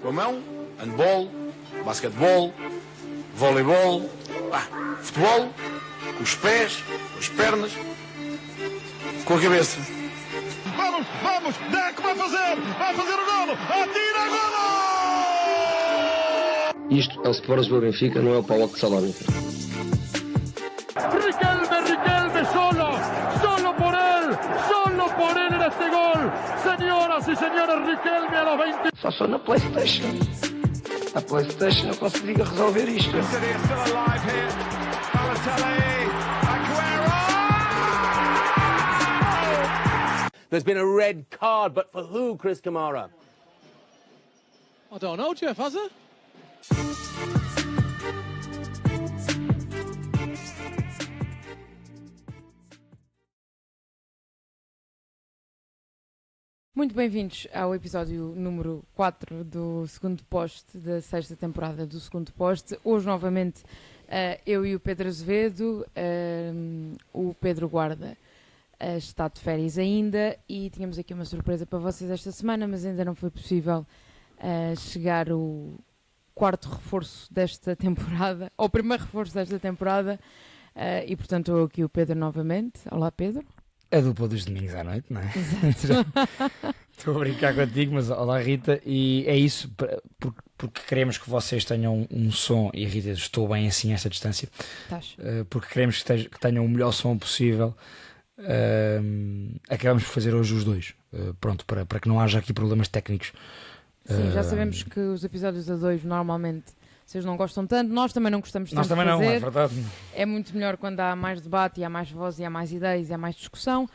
Com a mão, handball, basquetebol, voleibol, futebol, com os pés, com as pernas, com a cabeça. Vamos, Deco vai fazer o golo, atira, golo! Isto é o Sport do Benfica, não é o PAOK de Salónica. Riquelme, solo por él en este gol. Señoras y señores, Riquelme a los 20. Só sou na PlayStation. Na PlayStation eu consigo resolver isto. There's been a red card, but for who, Chris Kamara? I don't know, Jeff, has it? Muito bem-vindos ao episódio número 4 do segundo poste da sexta temporada do segundo poste. Hoje, novamente, eu e o Pedro Azevedo, o Pedro Guarda está de férias ainda e tínhamos aqui uma surpresa para vocês esta semana, mas ainda não foi possível chegar o quarto reforço desta temporada, ou o primeiro reforço desta temporada, e portanto eu aqui o Pedro novamente. Olá, Pedro. A dupla dos domingos à noite, não é? Exato. Estou a brincar contigo, mas olá, Rita, e é isso, porque queremos que vocês tenham um som, e Rita, estou bem assim a esta distância, porque queremos que tenham o melhor som possível. Acabamos por fazer hoje os dois, pronto, para que não haja aqui problemas técnicos. Sim, já sabemos que os episódios a dois normalmente vocês não gostam tanto, nós também não gostamos tanto de fazer. Nós também não, é verdade. É muito melhor quando há mais debate, e há mais voz, e há mais ideias, e há mais discussão,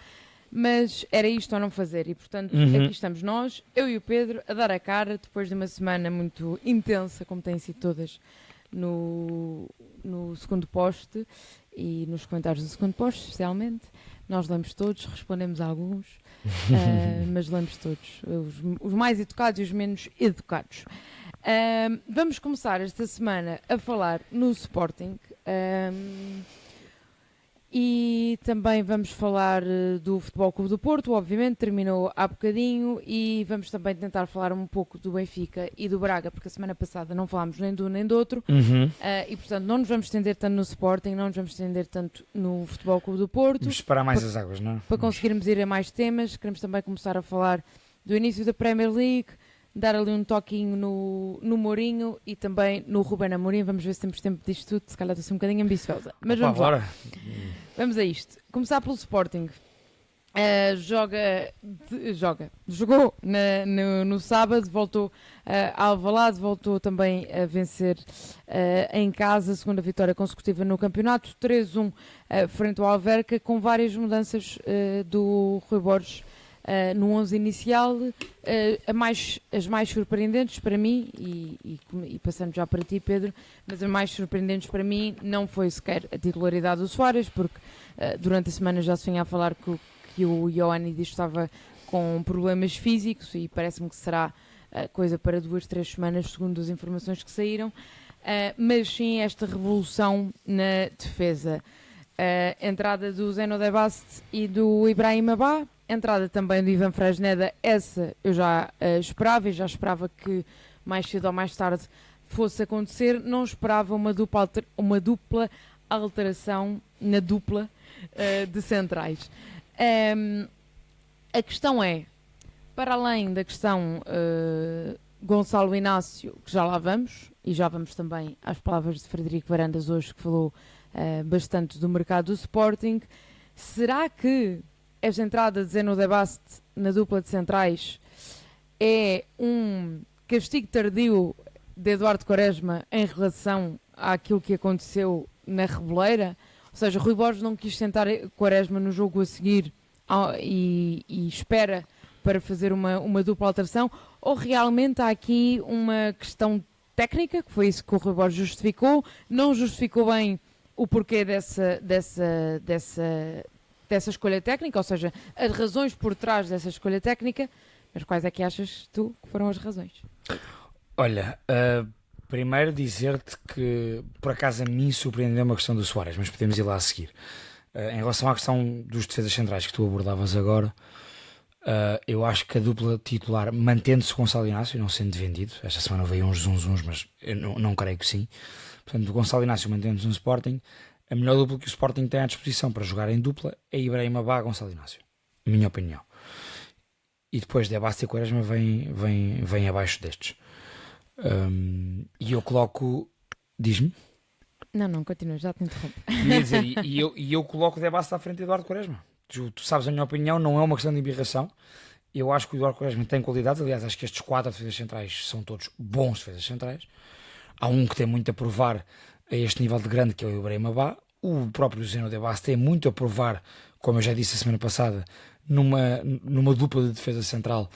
mas era isto ou não fazer, e portanto aqui estamos nós, eu e o Pedro, a dar a cara, depois de uma semana muito intensa, como têm sido todas no segundo poste, e nos comentários do segundo poste, especialmente. Nós lemos todos, respondemos a alguns, mas lemos todos, os mais educados e os menos educados. Vamos começar esta semana a falar no Sporting e também vamos falar do Futebol Clube do Porto, obviamente, terminou há bocadinho, e vamos também tentar falar um pouco do Benfica e do Braga, porque a semana passada não falámos nem de um nem do outro, e portanto não nos vamos estender tanto no Sporting, não nos vamos estender tanto no Futebol Clube do Porto. Vamos separar mais as águas, não é? Para conseguirmos ir a mais temas, queremos também começar a falar do início da Premier League, dar ali um toquinho no Mourinho e também no Ruben Amorim. Vamos ver se temos tempo disto tudo, se calhar estou um bocadinho ambiciosa. Mas vamos lá. Vamos a isto. Começar pelo Sporting. Jogou no sábado, voltou a Alvalade, voltou também a vencer em casa, segunda vitória consecutiva no campeonato, 3-1 frente ao Alverca, com várias mudanças do Rui Borges no 11 inicial. As mais surpreendentes para mim, e passando já para ti, Pedro, mas as mais surpreendentes para mim não foi sequer a titularidade do Soares, porque durante a semana já se vinha a falar que o Ioannidis estava com problemas físicos, e parece-me que será coisa para 2-3 semanas, segundo as informações que saíram, mas sim esta revolução na defesa. Entrada do Zeno de Bast e do Ibrahim Abá, entrada também do Ivan Fresneda, essa eu já esperava, e já esperava que mais cedo ou mais tarde fosse acontecer. Não esperava uma dupla alteração na dupla de centrais. A questão é, para além da questão Gonçalo Inácio, que já lá vamos, e já vamos também às palavras de Frederico Varandas hoje, que falou bastante do mercado do Sporting, será que esta entrada de Zeno de Bast na dupla de centrais é um castigo tardio de Eduardo Quaresma em relação àquilo que aconteceu na Reboleira? Ou seja, Rui Borges não quis sentar Quaresma no jogo a seguir e espera para fazer uma dupla alteração, ou realmente há aqui uma questão técnica, que foi isso que o Rui Borges justificou, não justificou bem o porquê dessa escolha técnica, ou seja, as razões por trás dessa escolha técnica, mas quais é que achas tu que foram as razões? Olha, primeiro dizer-te que por acaso a mim surpreendeu uma questão do Soares, mas podemos ir lá a seguir. Em relação à questão dos defesas centrais que tu abordavas agora, Eu acho que a dupla titular, mantendo-se Gonçalo Inácio, não sendo vendido, esta semana veio uns zunzuns, mas eu não creio que sim. Portanto, o Gonçalo Inácio mantendo-se no Sporting, a melhor dupla que o Sporting tem à disposição para jogar em dupla é Ibrahim Abá e Gonçalo Inácio, minha opinião. E depois de Basta e Quaresma vem abaixo destes. E eu coloco... Diz-me? Não, continua, já te interrompo. E eu coloco de Basta à frente de Eduardo Quaresma. Tu sabes a minha opinião, não é uma questão de embirração. Eu acho que o Eduardo Quaresma tem qualidades. Aliás, acho que estes 4 defesas centrais são todos bons defesas centrais. Há um que tem muito a provar a este nível de grande, que é o Ibrahim Abá. O próprio Zeno de Basta tem muito a provar, como eu já disse a semana passada, numa dupla de defesa central,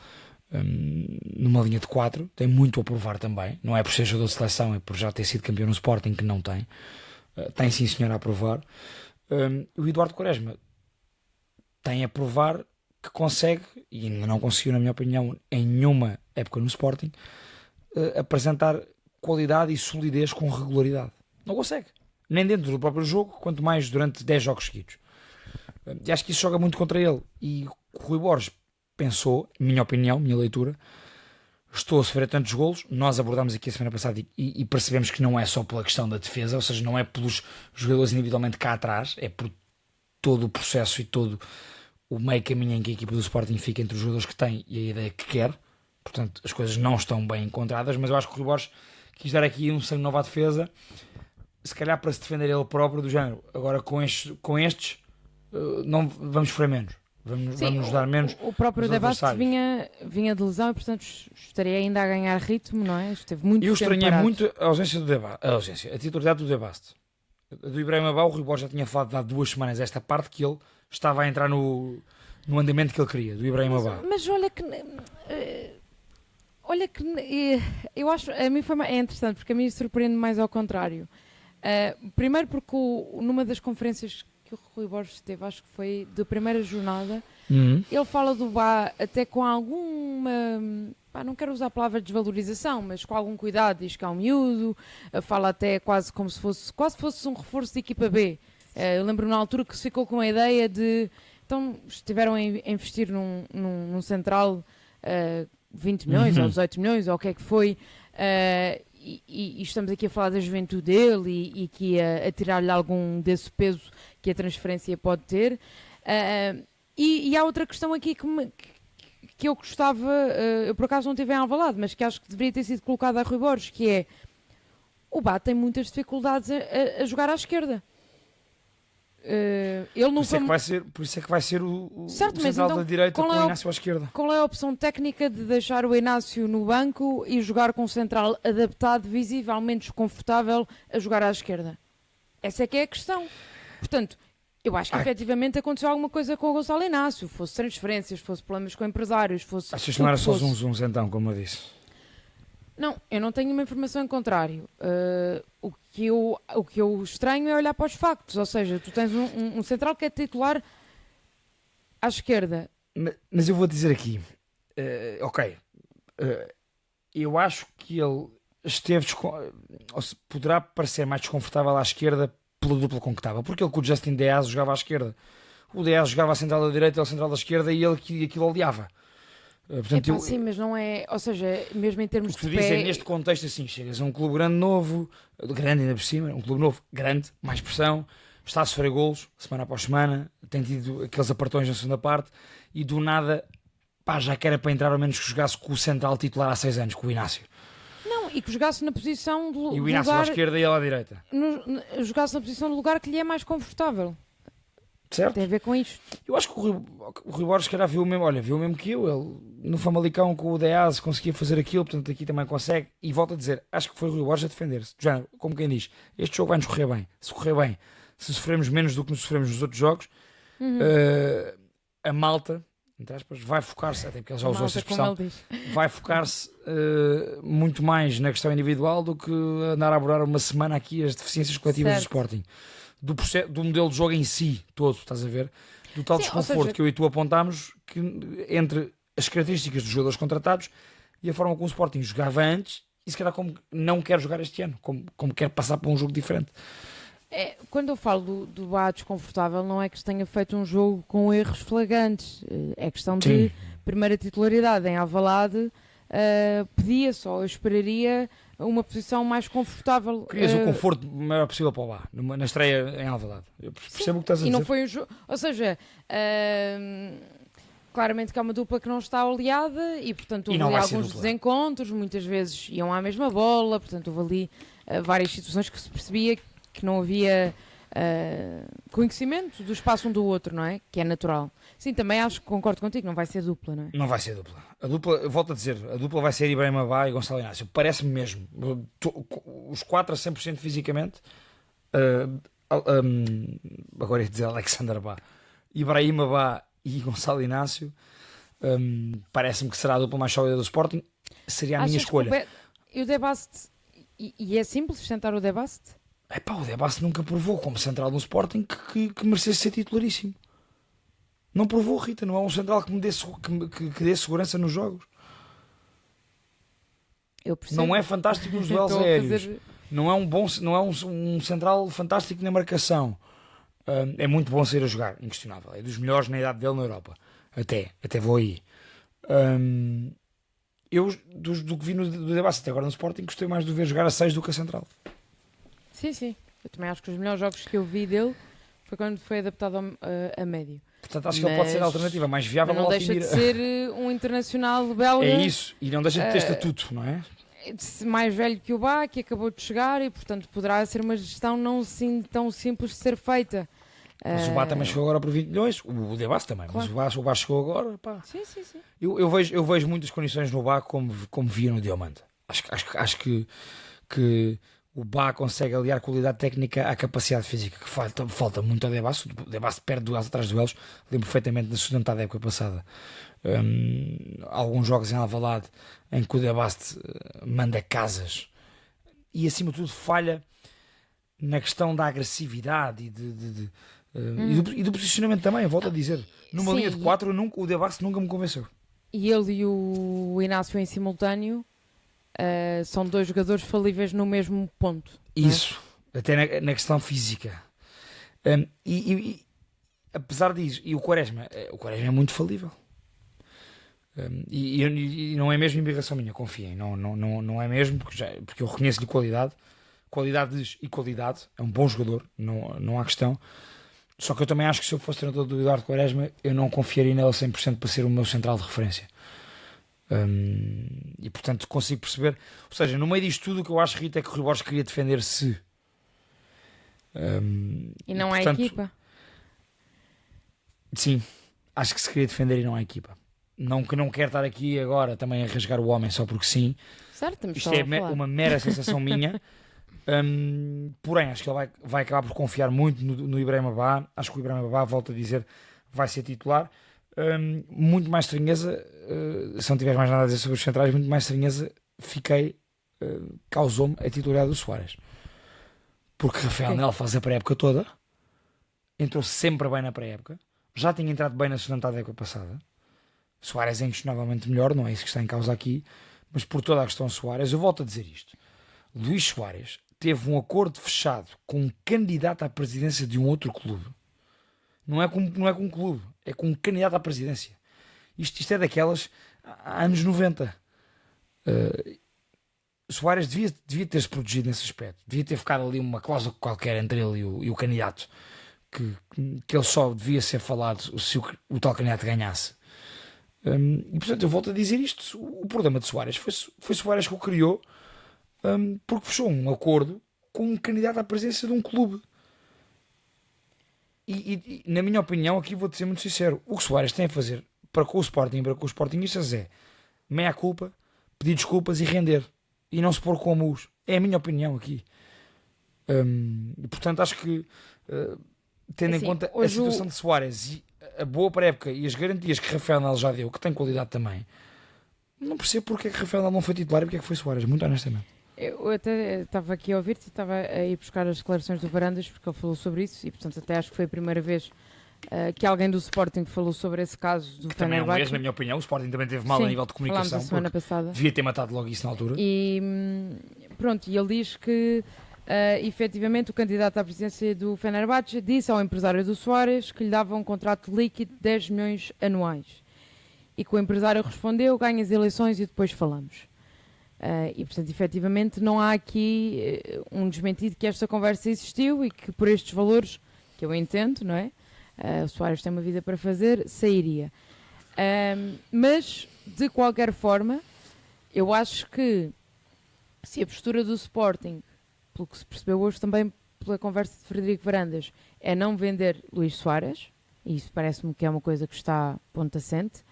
numa linha de 4. Tem muito a provar também. Não é por ser jogador de seleção, é por já ter sido campeão no Sporting, que não tem. Tem sim, senhor, a provar. O Eduardo Quaresma tem a provar que consegue, e ainda não conseguiu, na minha opinião, em nenhuma época no Sporting, apresentar qualidade e solidez com regularidade. Não consegue. Nem dentro do próprio jogo, quanto mais durante 10 jogos seguidos. E acho que isso joga muito contra ele. E o Rui Borges pensou, minha opinião, minha leitura, estou a sofrer tantos golos. Nós abordámos aqui a semana passada e percebemos que não é só pela questão da defesa, ou seja, não é pelos jogadores individualmente cá atrás, é por todo o processo e todo o meio caminho em que a equipa do Sporting fica entre os jogadores que tem e a ideia que quer. Portanto, as coisas não estão bem encontradas, mas eu acho que o Rui Borges quis dar aqui um sangue novo à defesa, se calhar para se defender ele próprio, do género. Agora com estes não vamos sofrer menos, vamos dar menos. O próprio debate vinha de lesão e, portanto, estaria ainda a ganhar ritmo, não é? Esteve muito tempo parado. Eu estranhei muito a ausência do debate, a titularidade do debate. Do Ibrahim Abá, o Rui Borges já tinha falado há 2 semanas esta parte que ele estava a entrar no andamento que ele queria, do Ibrahim Abá. Mas olha que eu acho, a mim é interessante, porque a mim surpreende mais ao contrário. Primeiro porque numa das conferências que o Rui Borges teve, acho que foi da primeira jornada, ele fala do Bá até com alguma, não quero usar a palavra desvalorização, mas com algum cuidado, diz que é um miúdo, fala até quase se fosse um reforço de equipa B. Eu lembro na altura que se ficou com a ideia de, então estiveram a investir num central 20 milhões ou 18 milhões ou o que é que foi, e estamos aqui a falar da juventude dele e que a tirar-lhe algum desse peso que a transferência pode ter. E há outra questão aqui que eu gostava, eu por acaso não tive em Alvalade, mas que acho que deveria ter sido colocada a Rui Borges, que é, o Bá tem muitas dificuldades a jogar à esquerda. Ele não por isso é que vai ser o certo, central então, da direita com o Inácio à esquerda. Qual é a opção técnica de deixar o Inácio no banco e jogar com o central adaptado, visivelmente desconfortável, a jogar à esquerda? Essa é que é a questão. Portanto, eu acho que efetivamente aconteceu alguma coisa com o Gonçalo Inácio, fosse transferências, fosse problemas com empresários, fosse... Achas que não era só zunzuns então, como eu disse? Não, eu não tenho uma informação em contrário. O que eu estranho é olhar para os factos. Ou seja, tu tens um central que é titular à esquerda. Mas eu vou dizer aqui, eu acho que ele poderá parecer mais desconfortável à esquerda pela dupla com que estava, porque ele com o Justin Diaz jogava à esquerda. O Diaz jogava a central da direita e a central da esquerda e ele aquilo odiava. Portanto, sim, mas não é, ou seja, mesmo em termos de pé... neste contexto assim, chegas a um clube grande novo, grande ainda por cima, um clube novo, grande, mais pressão, está a sofrer golos, semana após semana, tem tido aqueles apartões na segunda parte, e do nada, já que era para entrar ao menos que jogasse com o central titular há 6 anos, com o Inácio. Não, e que jogasse na posição do e o Inácio lugar, à esquerda e ele à direita. Jogasse na posição do lugar que lhe é mais confortável. Certo? Tem a ver com isto. Eu acho que o Rui Borges, calhar, viu o mesmo que eu. Ele, no Famalicão, com o Deaz, conseguia fazer aquilo, portanto, aqui também consegue. E volto a dizer, acho que foi o Rui Borges a defender-se. Já, como quem diz, este jogo vai-nos correr bem. Se correr bem, se sofremos menos do que nos sofremos nos outros jogos, a malta, entre aspas, vai focar-se, até porque ele já usou essa expressão, vai focar-se muito mais na questão individual do que andar a abordar uma semana aqui as deficiências coletivas do Sporting. Do modelo de jogo em si todo, estás a ver? Do tal desconforto que eu e tu apontámos, que entre as características dos jogadores contratados e a forma como o Sporting jogava antes, e se calhar como não quer jogar este ano, como quer passar para um jogo diferente. Quando eu falo do Bá desconfortável, não é que tenha feito um jogo com erros flagrantes, é questão de primeira titularidade em Alvalade, pedia só, eu esperaria uma posição mais confortável. Querias o conforto maior possível para o Bá, na estreia em Alvalade. Eu percebo o que estás a dizer. E não foi um jogo, ou seja, claramente que é uma dupla que não está oleada e portanto houve ali alguns desencontros, muitas vezes iam à mesma bola, portanto houve ali várias situações que se percebia que não havia conhecimento do espaço um do outro, não é? Que é natural. Sim, também acho que concordo contigo, não vai ser dupla, não é? Não vai ser dupla. A dupla, eu volto a dizer, a dupla vai ser Ibrahima Bá e Gonçalo Inácio. Parece-me mesmo. Os 4 a 100% fisicamente. Agora ia dizer Alexander Bá. Ibrahima Bá e Gonçalo Inácio. Parece-me que será a dupla mais sólida do Sporting. Seria a minha escolha. E o De Bast, e é simples sustentar o De Bast? O De Bast nunca provou como central no Sporting que merecesse ser titularíssimo. Não provou, Rita. Não é um central que me dê, que dê segurança nos jogos. Eu percebo. Não é fantástico nos duelos aéreos. Não é um central fantástico na marcação. É muito bom sair a jogar, inquestionável. É dos melhores na idade dele na Europa. Até vou aí. Eu, do que vi do De Bast até agora no Sporting, gostei mais de ver jogar a 6 do que a central. Sim. Eu também acho que os melhores jogos que eu vi dele foi quando foi adaptado a médio. Portanto, acho que ele pode ser a alternativa mais viável. Mas não deixa de ser um internacional belga. É isso, e não deixa de ter estatuto, não é? Mais velho que o Bá, que acabou de chegar e, portanto, poderá ser uma gestão não assim tão simples de ser feita. Mas o Bá também chegou agora por 20 milhões, o De Bast também, claro. Mas o Bá chegou agora. Pá. Sim. Eu vejo muitas condições no Bá como via no Diomande. Acho que o Bá consegue aliar qualidade técnica à capacidade física, que falta muito ao De Bast. O De Bast perde duelos atrás de duelos. Lembro perfeitamente da sustentada época passada. Alguns jogos em Alvalade em que o De Bast manda casas e, acima de tudo, falha na questão da agressividade e do posicionamento também. Volto a dizer, numa linha de 4 o De Bast nunca me convenceu. E ele e o Inácio em simultâneo são dois jogadores falíveis no mesmo ponto. Isso, até na questão física. E apesar disso, e o Quaresma é muito falível. E não é mesmo embirração minha, confiem, não é mesmo, porque eu reconheço-lhe qualidades e qualidade, é um bom jogador, não há questão. Só que eu também acho que se eu fosse treinador do Eduardo Quaresma, eu não confiaria nele 100% para ser o meu central de referência. E portanto consigo perceber, ou seja, no meio disto tudo, o que eu acho, Rita, é que o Rui Borges queria defender-se. E não há equipa? Sim, acho que se queria defender e não há equipa. Não que não quero estar aqui agora também a rasgar o homem só porque sim. Certo, isto é uma mera sensação minha. Porém, acho que ele vai acabar por confiar muito no Ibrahima Bá. Acho que o Ibrahima Bá, volto a dizer, vai ser titular. Muito mais estranheza, se não tiveres mais nada a dizer sobre os centrais, muito mais estranheza causou-me a titularidade do Soares. Porque Rafael Nel faz a pré-época toda, entrou sempre bem na pré-época, já tinha entrado bem na segunda da época passada. Soares é inquestionavelmente melhor, não é isso que está em causa aqui, mas por toda a questão Soares, eu volto a dizer isto. Luís Soares teve um acordo fechado com um candidato à presidência de um outro clube. Não é com um clube, é com um candidato à presidência. Isto é daquelas anos 90. Soares devia ter-se protegido nesse aspecto. Devia ter ficado ali uma cláusula qualquer entre ele e o candidato. Que ele só devia ser falado se o tal candidato ganhasse. E portanto eu volto a dizer isto. O problema de Soares foi Soares que o criou, porque fechou um acordo com um candidato à presidência de um clube. E na minha opinião, aqui vou-te ser muito sincero, o que Soares tem a fazer para com o Sporting e para com os Sportingistas é meia culpa, pedir desculpas e render, e não se pôr com amus. É a minha opinião aqui. E portanto acho que tendo em conta a situação de Soares e a boa pré-época e as garantias que Rafael Nel já deu, que tem qualidade também, não percebo porque é que Rafael Nel não foi titular e porque é que foi Soares, muito honestamente. Eu até estava aqui a ouvir-te e estava a ir buscar as declarações do Varandas, porque ele falou sobre isso e portanto até acho que foi a primeira vez que alguém do Sporting falou sobre esse caso do Fenerbahçe. Também é um mesmo, na minha opinião, o Sporting também teve mal a nível de comunicação, a semana passada. Devia ter matado logo isso na altura. E pronto, e ele diz que efetivamente o candidato à presidência do Fenerbahçe disse ao empresário do Soares que lhe dava um contrato líquido de 10 milhões anuais. e que o empresário respondeu, ganha as eleições e depois falamos. E, portanto, efetivamente, não há aqui um desmentido que esta conversa existiu e que por estes valores, que eu entendo, não é? O Soares tem uma vida para fazer, sairia. Mas, de qualquer forma, eu acho que se a postura do Sporting, pelo que se percebeu hoje também pela conversa de Frederico Varandas, é não vender Luís Soares, e isso parece-me que é uma coisa que está ponto assente,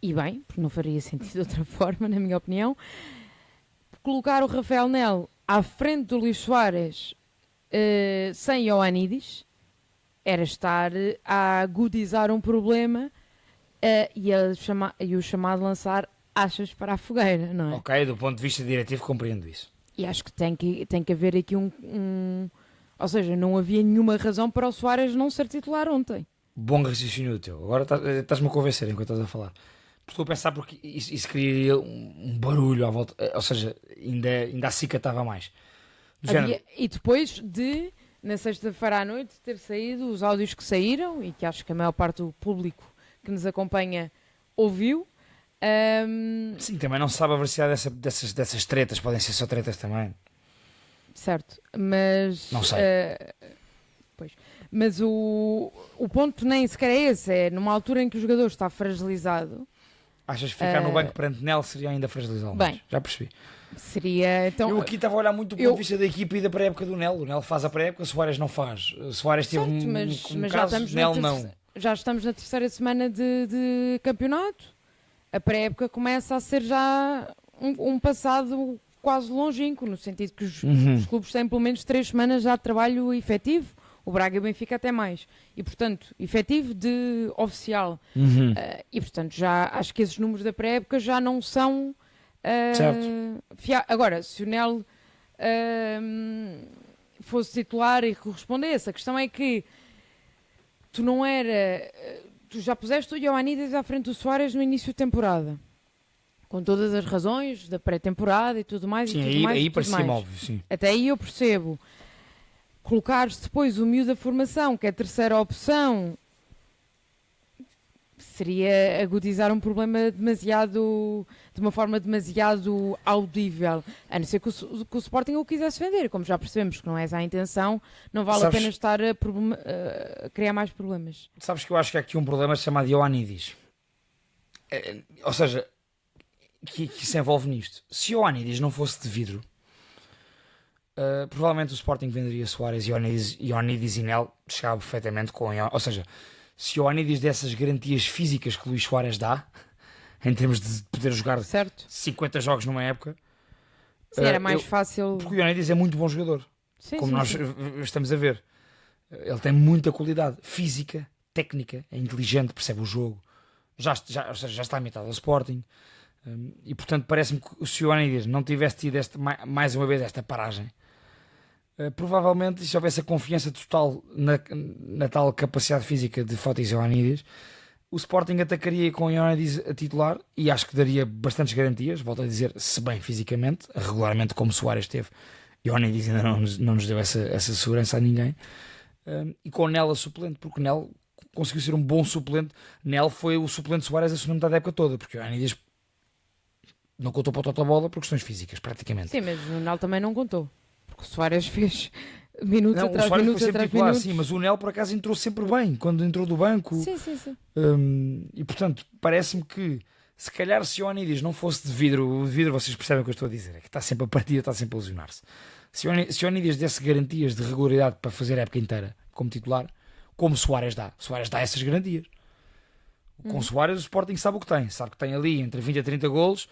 e bem, porque não faria sentido de outra forma, na minha opinião. Colocar o Rafael Nel à frente do Luís Soares sem Ioannidis era estar a agudizar um problema e o chamar de lançar achas para a fogueira, não é? Ok, do ponto de vista diretivo compreendo isso. E acho que tem que haver aqui ou seja, não havia nenhuma razão para o Soares não ser titular ontem. Bom raciocínio teu. Agora estás-me a convencer enquanto estás a falar. Estou a pensar porque isso criaria um barulho à volta. Ou seja, ainda acicatava mais. E depois de, na sexta-feira à noite, ter saído os áudios que saíram, e que acho que a maior parte do público que nos acompanha ouviu. Sim, também não se sabe a veracidade dessas tretas. Podem ser só tretas também. Certo, mas... Não sei. Pois. Mas o ponto nem sequer é esse. É numa altura em que o jogador está fragilizado. Achas que ficar no banco perante Nel seria ainda fragilizá-lo? Bem, já percebi. Seria... Então, eu aqui estava a olhar muito do ponto de vista da equipa e da pré-época do Nel. O Nel faz a pré-época, o Soares não faz. O Soares teve um caso, o Nel não. Já estamos na terceira semana de campeonato. A pré-época começa a ser já um passado quase longínquo, no sentido que os clubes têm pelo menos 3 semanas já de trabalho efetivo. O Braga e o Benfica até mais. E, portanto, efetivo de oficial. E, portanto, já acho que esses números da pré-época já não são... Agora, se o Nel fosse titular e correspondesse, a questão é que tu não era... Tu já puseste o Ioannidis à frente do Soares no início de temporada. Com todas as razões da pré-temporada e tudo mais. Sim, e tudo mais, aí parecia-me óbvio, sim. Até aí eu percebo. Colocares depois o miúdo da formação, que é a terceira opção, seria agudizar um problema de uma forma demasiado audível. A não ser que o Sporting o quisesse vender. Como já percebemos que não é essa a intenção, não vale a pena estar a criar mais problemas. Sabes que eu acho que há aqui um problema chamado Ioannidis. Ou seja, que se envolve nisto. Se Ioannidis não fosse de vidro, provavelmente o Sporting venderia Soares, Ioannidis e Nel, chegava perfeitamente com Ioannidis. Ou seja, se Ioannidis dessas garantias físicas que Luís Soares dá, em termos de poder jogar 50 jogos numa época, sim, era mais fácil. Porque o Ioannidis é muito bom jogador, como nós estamos a ver. Ele tem muita qualidade física, técnica, é inteligente, percebe o jogo, já está a metade do Sporting. E portanto parece-me que se o Ioannidis não tivesse tido mais uma vez esta paragem, provavelmente se houvesse a confiança total na tal capacidade física de Fotis Ioannidis, o Sporting atacaria com o Ioannidis a titular e acho que daria bastantes garantias, volto a dizer, se bem fisicamente, regularmente como Soares teve. Ioannidis ainda não nos deu essa segurança a ninguém. E com o Nel a suplente, porque o Nel conseguiu ser um bom suplente. Nel foi o suplente de Soares a segunda metade da época toda, porque o Ioannidis não contou para o Totobola por questões físicas, praticamente. Sim, mas o Nel também não contou. Porque o Soares fez minutos atrás o Soares minutos foi sempre atrás titular, minutos. sim, mas o Nel por acaso entrou sempre bem, quando entrou do banco. Sim. E portanto, parece-me que se calhar se o Ioannidis não fosse de vidro, o de vidro vocês percebem o que eu estou a dizer, é que está sempre a partir, está sempre a lesionar-se. Se o Ioannidis desse garantias de regularidade para fazer a época inteira como titular, como Soares dá essas garantias. Com Soares o Sporting sabe o que tem, sabe que tem ali entre 20 a 30 golos,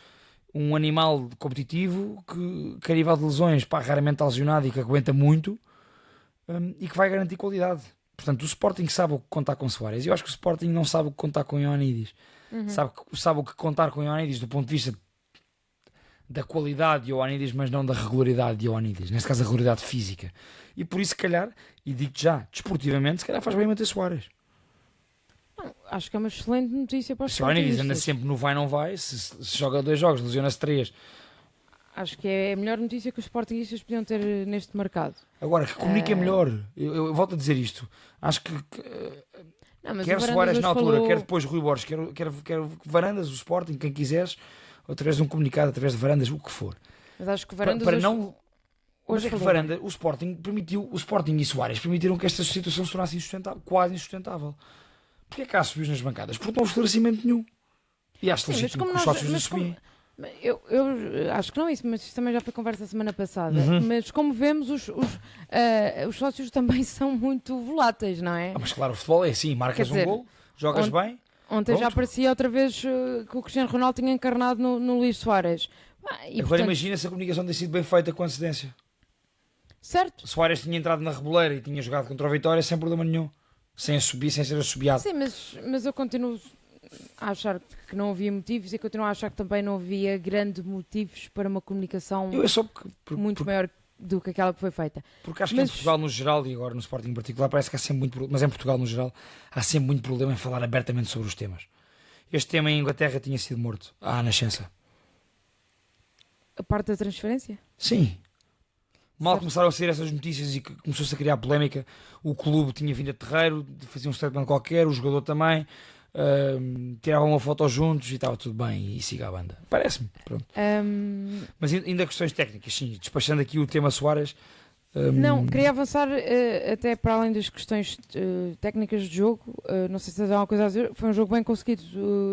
um animal competitivo que a nível de lesões raramente está lesionado e que aguenta muito, e que vai garantir qualidade. Portanto, o Sporting sabe o que contar com Soares. Eu acho que o Sporting não sabe o que contar com Ioannidis. Sabe o que contar com Ioannidis do ponto de vista da qualidade de Ioannidis, mas não da regularidade de Ioannidis, neste caso a regularidade física. E por isso, se calhar, e digo-te já, desportivamente, se calhar faz bem manter Soares. Acho que é uma excelente notícia para os Se o Ioannidis anda sempre no vai não vai, se joga 2 jogos, lesiona-se 3. Acho que é a melhor notícia que os sportinguistas podiam ter neste mercado. Agora, que comuniquem melhor. Eu volto a dizer isto. Acho que mas quer o Soares Varandas na hoje altura, falou- quer depois Rui Borges, quer Varandas, o Sporting, quem quiseres, ou através de um comunicado, através de Varandas, o que for. Mas acho que o Para, Varandas para hoje- não... Mas hoje é que falou Varanda, o Sporting e Soares permitiram que esta situação se tornasse quase insustentável. Porquê é que há subios nas bancadas? Porque não houve esclarecimento nenhum. E acho Sim, mas legítimo como que os nós- sócios mas assumiem. Eu acho que não é isso, mas isto também já foi conversa a semana passada. Uhum. Mas como vemos, os sócios também são muito voláteis, não é? Mas claro, o futebol é assim, marcas Quer dizer, um gol, jogas bem. Ontem já pronto. parecia outra vez que o Cristiano Ronaldo tinha encarnado no Luís Soares. E, Agora portanto, imagina se a comunicação tem sido bem feita com antecedência. certo? Soares tinha entrado na reboleira e tinha jogado contra o Vitória sem problema nenhum. Sem ser assobiado. Sim, mas eu continuo a achar que não havia motivos e continuo a achar que também não havia grandes motivos para uma comunicação Eu é só muito maior do que aquela que foi feita. porque acho que Mas- em Portugal no geral e agora no Sporting em particular parece que há sempre muito mas em Portugal no geral há sempre muito problema em falar abertamente sobre os temas. Este tema em Inglaterra tinha sido morto à nascença. A parte da transferência? Sim. Mal Certo. começaram a sair essas notícias e que começou-se a criar polémica, o clube tinha vindo a terreiro, fazia um statement qualquer, o jogador também, tiravam uma foto juntos e estava tudo bem e siga a banda. Parece-me. Pronto. Mas ainda questões técnicas, sim. Despachando aqui o tema Soares. Não, queria avançar até para além das questões técnicas de jogo. Não sei se tens alguma coisa a dizer. Foi um jogo bem conseguido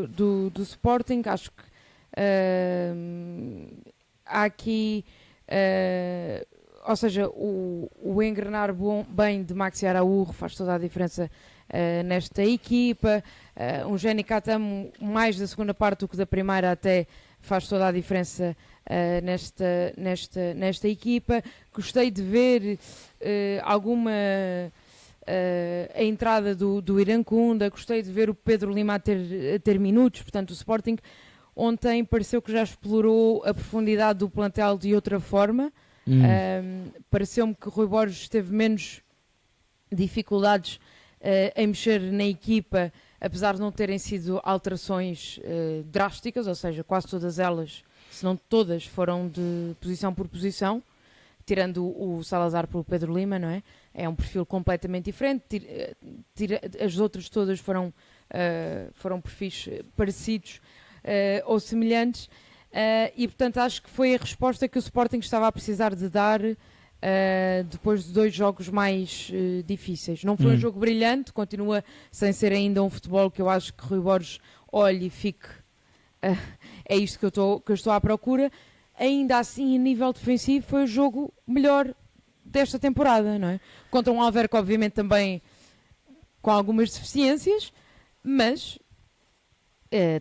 do Sporting. Acho que há aqui, ou seja, o engrenar bem de Maxi Araújo faz toda a diferença nesta equipa. Um Jenny Katam mais da segunda parte do que da primeira até faz toda a diferença nesta equipa. Gostei de ver alguma a entrada do Irancunda, gostei de ver o Pedro Lima a ter minutos, portanto o Sporting ontem pareceu que já explorou a profundidade do plantel de outra forma. Pareceu-me que o Rui Borges teve menos dificuldades em mexer na equipa, apesar de não terem sido alterações drásticas, ou seja, quase todas elas, se não todas, foram de posição por posição, tirando o Salazar pelo Pedro Lima, não é? É um perfil completamente diferente. As outras todas foram perfis parecidos ou semelhantes, e portanto acho que foi a resposta que o Sporting estava a precisar de dar depois de dois jogos mais difíceis. Não foi um jogo brilhante, continua sem ser ainda um futebol que eu acho que Rui Borges olhe e fique é isto que eu estou à procura. Ainda assim, a nível defensivo, foi o jogo melhor desta temporada, não é? Contra um Alverca, obviamente, também com algumas deficiências, mas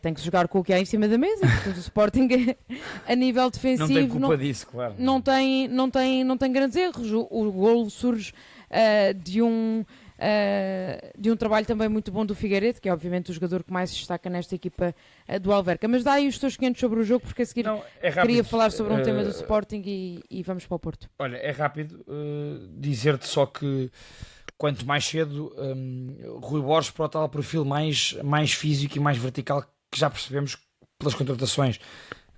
tem que se jogar com o que há em cima da mesa. Portanto, o Sporting, a nível defensivo, não tem culpa disso, claro. não tem grandes erros. O golo surge de um trabalho também muito bom do Figueiredo, que é obviamente o jogador que mais se destaca nesta equipa do Alverca. Mas dá aí os teus 500 sobre o jogo, porque a seguir queria falar sobre um tema do Sporting e vamos para o Porto. Olha, é rápido dizer-te só que quanto mais cedo Rui Borges para o tal perfil mais físico e mais vertical que já percebemos pelas contratações,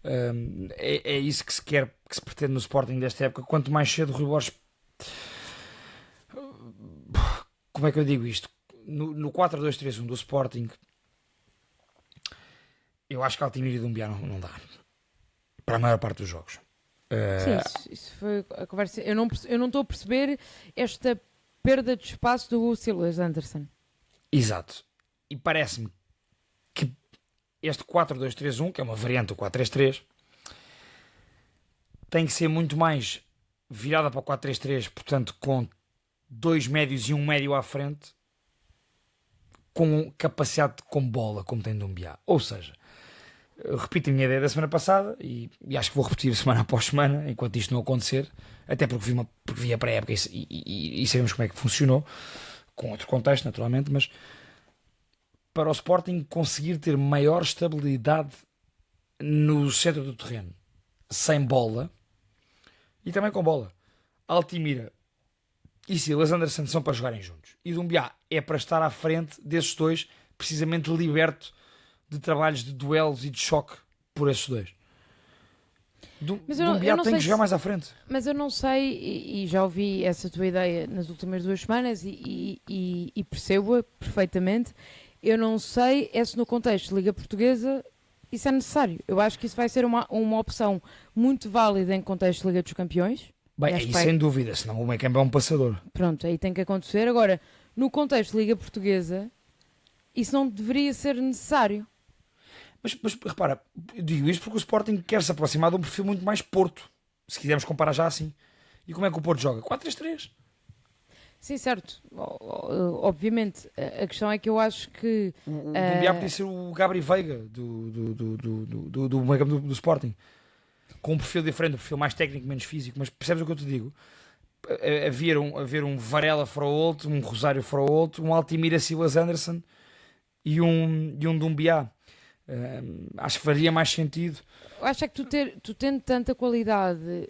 é isso que se quer, que se pretende no Sporting desta época. Quanto mais cedo Rui Borges, como é que eu digo isto? No 4-2-3-1 do Sporting, eu acho que Altimira e Doumbia não dá para a maior parte dos jogos. Sim, isso foi a conversa. Eu não estou a perceber esta perda de espaço do Silas Anderson. Exato. E parece-me que este 4-2-3-1, que é uma variante do 4-3-3, tem que ser muito mais virada para o 4-3-3, portanto com dois médios e um médio à frente, com capacidade com bola, como tem Doumbia. Ou seja, eu repito a minha ideia da semana passada e acho que vou repetir semana após semana enquanto isto não acontecer, até porque vi a pré-época e sabemos como é que funcionou, com outro contexto naturalmente, mas para o Sporting conseguir ter maior estabilidade no centro do terreno, sem bola e também com bola. Altimira e Silas Anderson são para jogarem juntos e Doumbia é para estar à frente desses dois, precisamente liberto de trabalhos de duelos e de choque por esses dois. Mas Dumbiá tem que jogar mais à frente. Mas eu não sei, e já ouvi essa tua ideia nas últimas 2 semanas e percebo-a perfeitamente. Eu não sei se no contexto de Liga Portuguesa isso é necessário. Eu acho que isso vai ser uma opção muito válida em contexto de Liga dos Campeões. Bem, aí sem dúvida, senão o meio campo é um passador. Pronto, aí tem que acontecer. Agora, no contexto de Liga Portuguesa, isso não deveria ser necessário. Mas repara, eu digo isto porque o Sporting quer se aproximar de um perfil muito mais Porto, se quisermos comparar já assim. E como é que o Porto joga? 4-3-3. Sim, certo. Obviamente. A questão é que eu acho que... O Dumbiá podia ser o Gabri Veiga do meio campo do Sporting. Com um perfil diferente, um perfil mais técnico, menos físico. Mas percebes o que eu te digo? Haver um Varela for outro, um Rosário for outro, um Altimira Silas Anderson e um Dumbiá. Acho que faria mais sentido. Eu acho é que tu tendo tanta qualidade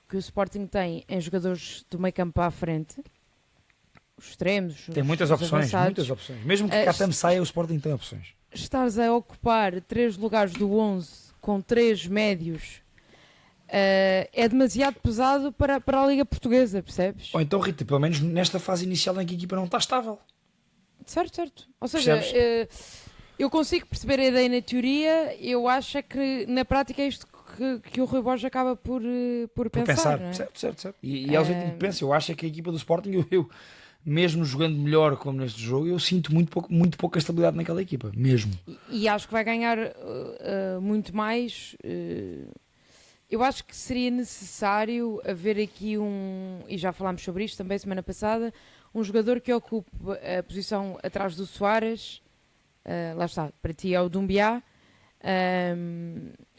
que o Sporting tem em jogadores do meio campo para a frente, os extremos, tem muitas opções, mesmo que Katam saia, o Sporting tem opções. Estares a ocupar 3 lugares do 11 com 3 médios é demasiado pesado para a Liga Portuguesa, percebes? Ou então, Rita, pelo menos nesta fase inicial em que a equipa não está estável. Certo. Ou seja, eu consigo perceber a ideia na teoria, eu acho é que na prática é isto que o Rui Borges acaba por pensar. Não é? Certo. E é o jeito que pensa. Eu acho é que a equipa do Sporting, eu mesmo jogando melhor como neste jogo, eu sinto muito pouca estabilidade naquela equipa, mesmo. E acho que vai ganhar muito mais. Eu acho que seria necessário haver aqui e já falámos sobre isto também semana passada, um jogador que ocupe a posição atrás do Soares. Lá está, para ti é o Dumbiá,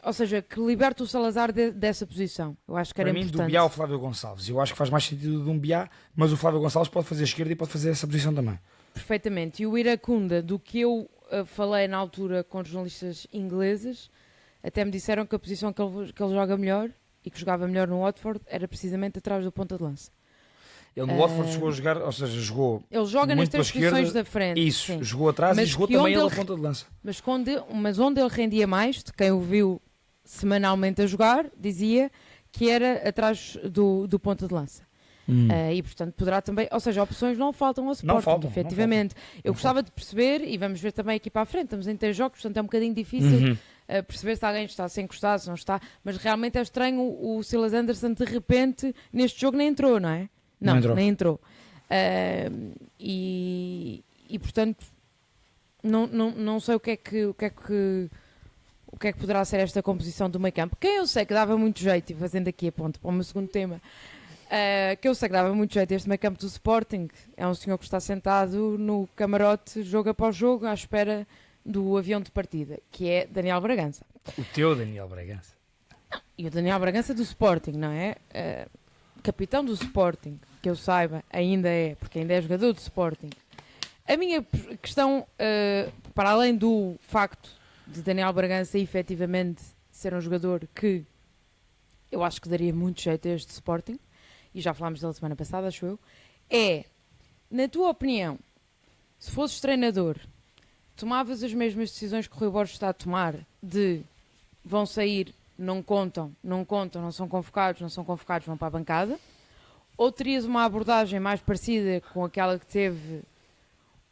ou seja, que liberte o Salazar dessa posição. Eu acho que era importante. Para mim, Dumbiá ou o Flávio Gonçalves. Eu acho que faz mais sentido o Dumbiá, mas o Flávio Gonçalves pode fazer esquerda e pode fazer essa posição também. Perfeitamente. E o Iracunda, do que eu falei na altura com jornalistas ingleses, até me disseram que a posição que ele joga melhor e que jogava melhor no Watford era precisamente atrás do ponta de lança. Ele no Watford chegou a jogar, ou seja, jogou. Ele joga nas 3 posições da frente. Isso, sim. Jogou atrás e jogou também ele a ponta de lança. Mas onde ele rendia mais, de quem o viu semanalmente a jogar, dizia que era atrás do ponta de lança. E portanto poderá também, ou seja, opções não faltam ao Sporting, efetivamente. Eu gostava de perceber, e vamos ver também aqui para a frente, estamos em 3 jogos, portanto é um bocadinho difícil perceber se alguém está sem encostar, se não está, mas realmente é estranho o Silas Anderson de repente neste jogo nem entrou, não é? Não, nem entrou. E portanto não sei o que é que poderá ser esta composição do meio campo. Quem eu sei que dava muito jeito, e fazendo aqui a ponto para o meu segundo tema, que eu sei que dava muito jeito este meio campo do Sporting, é um senhor que está sentado no camarote jogo após jogo à espera do avião de partida, que é Daniel Bragança. O teu Daniel Bragança. Não, e o Daniel Bragança do Sporting, não é? Capitão do Sporting, que eu saiba, ainda é, porque ainda é jogador do Sporting. A minha questão, para além do facto de Daniel Bragança efetivamente ser um jogador que eu acho que daria muito jeito a este Sporting, e já falámos dele semana passada, acho eu, na tua opinião, se fosses treinador, tomavas as mesmas decisões que o Rui Borges está a tomar, de vão sair, não contam, não são convocados, vão para a bancada, ou terias uma abordagem mais parecida com aquela que teve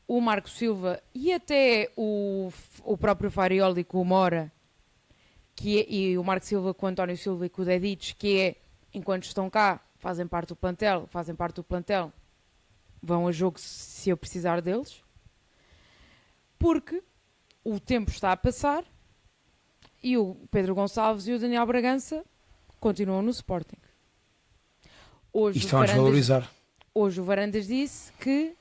o Marco Silva e até o próprio Farioli com o Mora, e o Marco Silva com o António Silva e com o Dedic, que é, enquanto estão cá, fazem parte do plantel, vão a jogo se eu precisar deles, porque o tempo está a passar e o Pedro Gonçalves e o Daniel Bragança continuam no Sporting. Hoje estão a desvalorizar. Hoje o Varandas disse que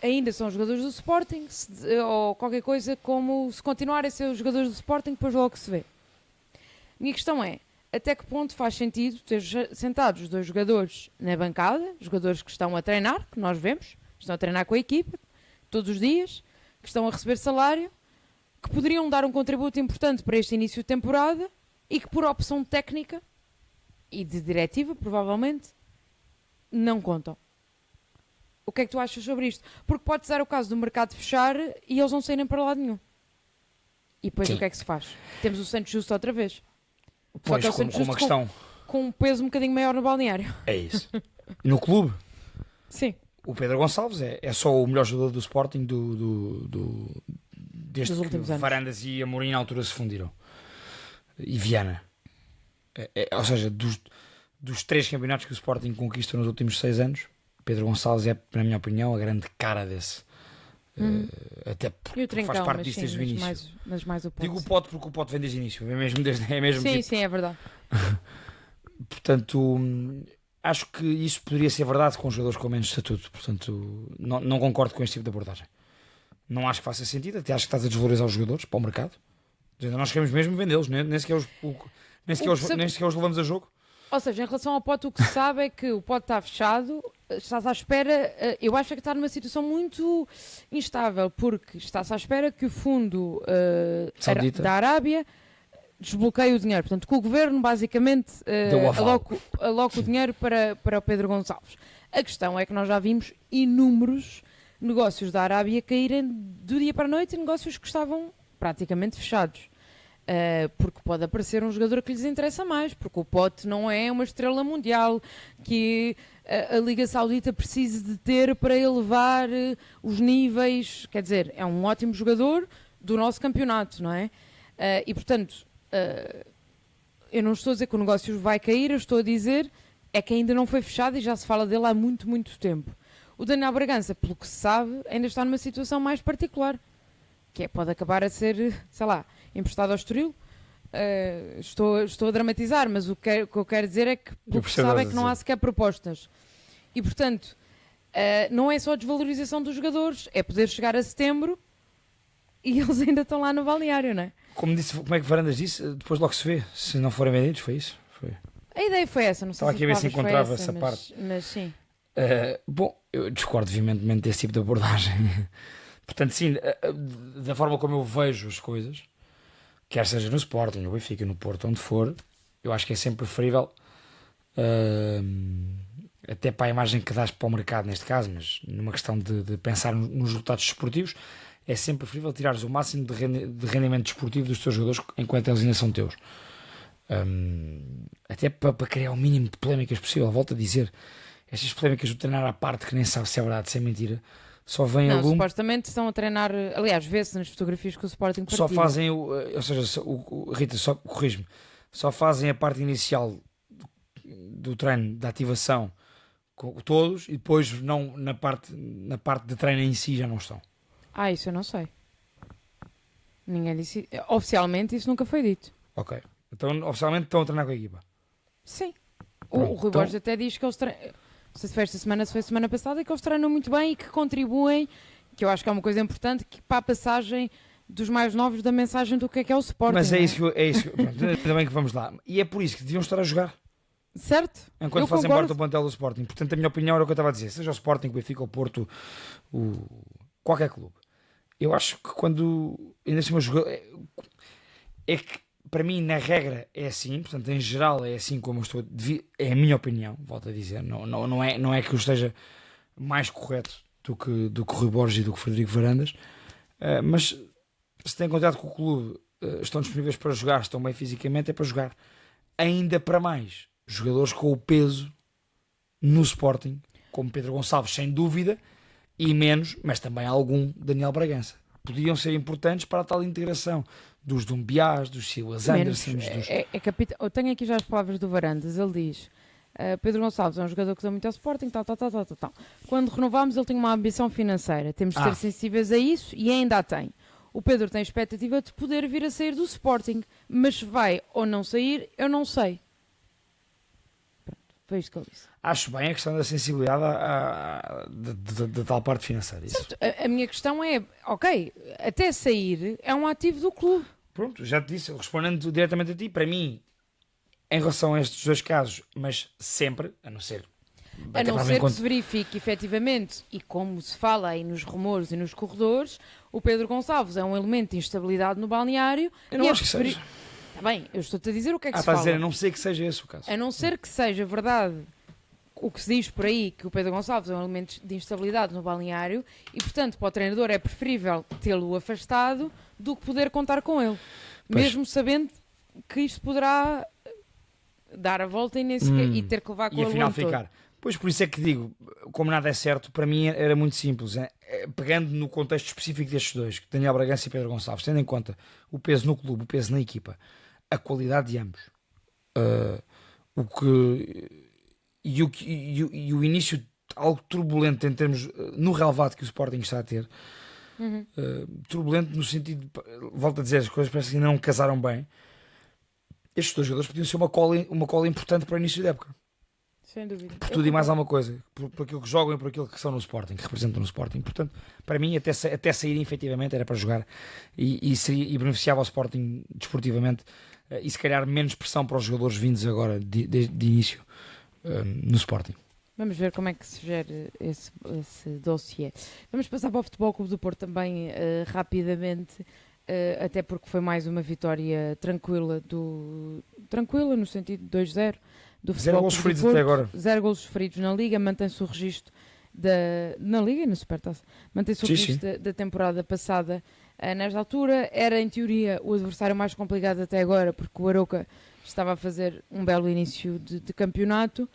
ainda são jogadores do Sporting, ou qualquer coisa como se continuarem a ser os jogadores do Sporting, depois logo se vê. Minha questão é, até que ponto faz sentido ter sentados os 2 jogadores na bancada, jogadores que estão a treinar, que nós vemos, estão a treinar com a equipa todos os dias, que estão a receber salário, que poderiam dar um contributo importante para este início de temporada e que por opção técnica e de diretiva, provavelmente, não contam. O que é que tu achas sobre isto? Porque pode ser o caso do mercado fechar e eles não saírem para lado nenhum. E depois Sim. o que é que se faz? Temos o Santos Justo outra vez. Pois, é o com Santos uma Justo questão. com um peso um bocadinho maior no balneário. É isso. No clube, Sim. o Pedro Gonçalves é só o melhor jogador do Sporting desde Dos que últimos anos. Varandas e Amorim na altura se fundiram. E Viana. Ou seja, dos 3 campeonatos que o Sporting conquista nos últimos 6 anos, Pedro Gonçalves é, na minha opinião, a grande cara desse. Até E o porque Trincão, faz parte mas disso sim, desde o início. mas mais o Pote. Digo o Pote porque o Pote vem desde o início. É mesmo Sim, tipo, sim, é verdade. portanto, acho que isso poderia ser verdade com jogadores com menos estatuto. Portanto, não concordo com este tipo de abordagem. Não acho que faça sentido. Até acho que estás a desvalorizar os jogadores para o mercado. Nós queremos mesmo vendê-los, nem sequer os levamos a jogo. Ou seja, em relação ao Pote, o que se sabe é que o Pote está fechado, estás à espera, eu acho que está numa situação muito instável, porque está-se à espera que o fundo Saudita. da Arábia desbloqueie o dinheiro. Portanto, que o governo basicamente aloque o dinheiro para o Pedro Gonçalves. A questão é que nós já vimos inúmeros negócios da Arábia caírem do dia para a noite, negócios que estavam praticamente fechados. Porque pode aparecer um jogador que lhes interessa mais, porque o Pote não é uma estrela mundial que a Liga Saudita precise de ter para elevar os níveis, quer dizer, é um ótimo jogador do nosso campeonato, não é? E portanto, eu não estou a dizer que o negócio vai cair, eu estou a dizer é que ainda não foi fechado e já se fala dele há muito, muito tempo. O Daniel Bragança, pelo que se sabe, ainda está numa situação mais particular, que pode acabar a ser, sei lá, emprestado ao Estoril. Estou a dramatizar, mas o que eu quero dizer é que o que se sabe é que não há sequer propostas. E, portanto, não é só a desvalorização dos jogadores, é poder chegar a setembro e eles ainda estão lá no balneário, não é? Como é que Varandas disse? Depois logo se vê. Se não forem vendidos, foi isso? Foi. A ideia foi essa, não sei Estava aqui a ver se encontrava essa mas, parte. Mas sim. Bom, eu discordo veementemente desse tipo de abordagem. Portanto, sim, da forma como eu vejo as coisas, quer seja no Sporting, no Benfica, no Porto, onde for, eu acho que é sempre preferível, até para a imagem que dás para o mercado neste caso, mas numa questão de pensar nos resultados desportivos, é sempre preferível tirares o máximo de rendimento desportivo dos teus jogadores enquanto eles ainda são teus. Até para criar o mínimo de polémicas possível. Volto a dizer, estas polémicas do treinar à parte, que nem sabe se é verdade, se é mentira, só vem não, algum... supostamente estão a treinar, aliás, vê-se nas fotografias que o Sporting partilha. Só fazem, ou seja, Rita, só corrige-me, só fazem a parte inicial do treino, da ativação, com todos, e depois não, na parte de treino em si já não estão. Isso eu não sei. Ninguém disse. Oficialmente isso nunca foi dito. Ok. Então, oficialmente estão a treinar com a equipa. Sim. Pronto, O Rui Borges até diz que eles treinam. Não sei se foi esta semana, se foi semana passada, que eles treinam muito bem e que contribuem, que eu acho que é uma coisa importante, que para a passagem dos mais novos da mensagem do que é o Sporting. Mas é não isso, pronto, ainda bem que vamos lá. E é por isso que deviam estar a jogar. Certo? Enquanto Eu fazem concordo. parte do plantel do Sporting. Portanto, a minha opinião era o que eu estava a dizer. Seja o Sporting, o Benfica, o Porto, qualquer clube. Eu acho que quando ainda assim jogador é que para mim na regra é assim, portanto em geral é assim como eu estou, é a minha opinião, volto a dizer, não é que eu esteja mais correto do que o Rui Borges e do que o Frederico Varandas, mas se têm contato com o clube, estão disponíveis para jogar, estão bem fisicamente, é para jogar. Ainda para mais jogadores com o peso no Sporting, como Pedro Gonçalves, sem dúvida, e menos, mas também algum Daniel Bragança. Podiam ser importantes para a tal integração dos Dumbiás, dos Silas Andersons. Eu tenho aqui já as palavras do Varandas. Ele diz: Pedro Gonçalves é um jogador que dá muito ao Sporting, tal. Quando renovámos, ele tinha uma ambição financeira. Temos de ser sensíveis a isso e ainda a tem. O Pedro tem a expectativa de poder vir a sair do Sporting, mas vai ou não sair, eu não sei. Foi isto que ele disse. Acho bem a questão da sensibilidade da tal parte financeira. Certo, a minha questão é, ok, até sair é um ativo do clube. Pronto, já te disse, respondendo diretamente a ti, para mim, em relação a estes dois casos, mas sempre, a não ser que se verifique efetivamente, e como se fala aí nos rumores e nos corredores, o Pedro Gonçalves é um elemento de instabilidade no balneário. Eu não acho que seja. Está bem, eu estou-te a dizer o que é que se fala. fala. A não ser que seja esse o caso. A não ser que seja verdade o que se diz por aí, que o Pedro Gonçalves é um elemento de instabilidade no balneário e, portanto, para o treinador é preferível tê-lo afastado do que poder contar com ele. Pois. Mesmo sabendo que isto poderá dar a volta e ter que levar com E ele afinal o ano todo. ficar. Pois por isso é que digo, como nada é certo, para mim era muito simples. Pegando no contexto específico destes dois, Daniel Bragança e Pedro Gonçalves, tendo em conta o peso no clube, o peso na equipa, a qualidade de ambos, e o início algo turbulento em termos no relevado que o Sporting está a ter, turbulento no sentido, volto a dizer, as coisas parecem que ainda não casaram bem. Estes dois jogadores podiam ser uma cola importante para o início da época. Sem dúvida. Por tudo e mais alguma coisa, por aquilo que jogam e por aquilo que são no Sporting, que representam no Sporting. Portanto, para mim, até saírem efetivamente era para jogar e beneficiava o Sporting desportivamente e se calhar menos pressão para os jogadores vindos agora de início no Sporting. Vamos ver como é que se gera esse dossiê. Vamos passar para o Futebol Clube do Porto também rapidamente, até porque foi mais uma vitória tranquila no sentido de 2-0 do Futebol 0 gols Clube do sofridos Porto. até agora. 0 gols sofridos na Liga, mantém-se o registro na Liga e na Supertaça. Mantém-se o registro da temporada passada. Nesta altura era em teoria o adversário mais complicado até agora, porque o Arouca estava a fazer um belo início de campeonato.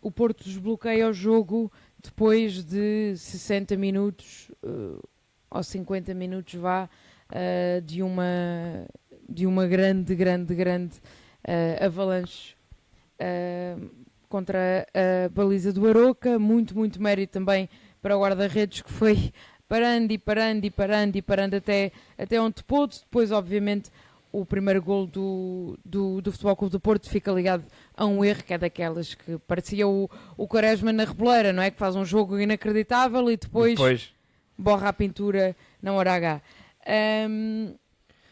O Porto desbloqueia o jogo depois de 60 minutos ou 50 minutos de uma grande avalanche contra a baliza do Arouca. Muito mérito também para o guarda-redes, que foi parando até onde pôde. Depois, obviamente, o primeiro gol do Futebol Clube do Porto fica ligado a um erro, que é daquelas que parecia o Quaresma na Reboleira, não é? Que faz um jogo inacreditável e depois borra a pintura na hora H.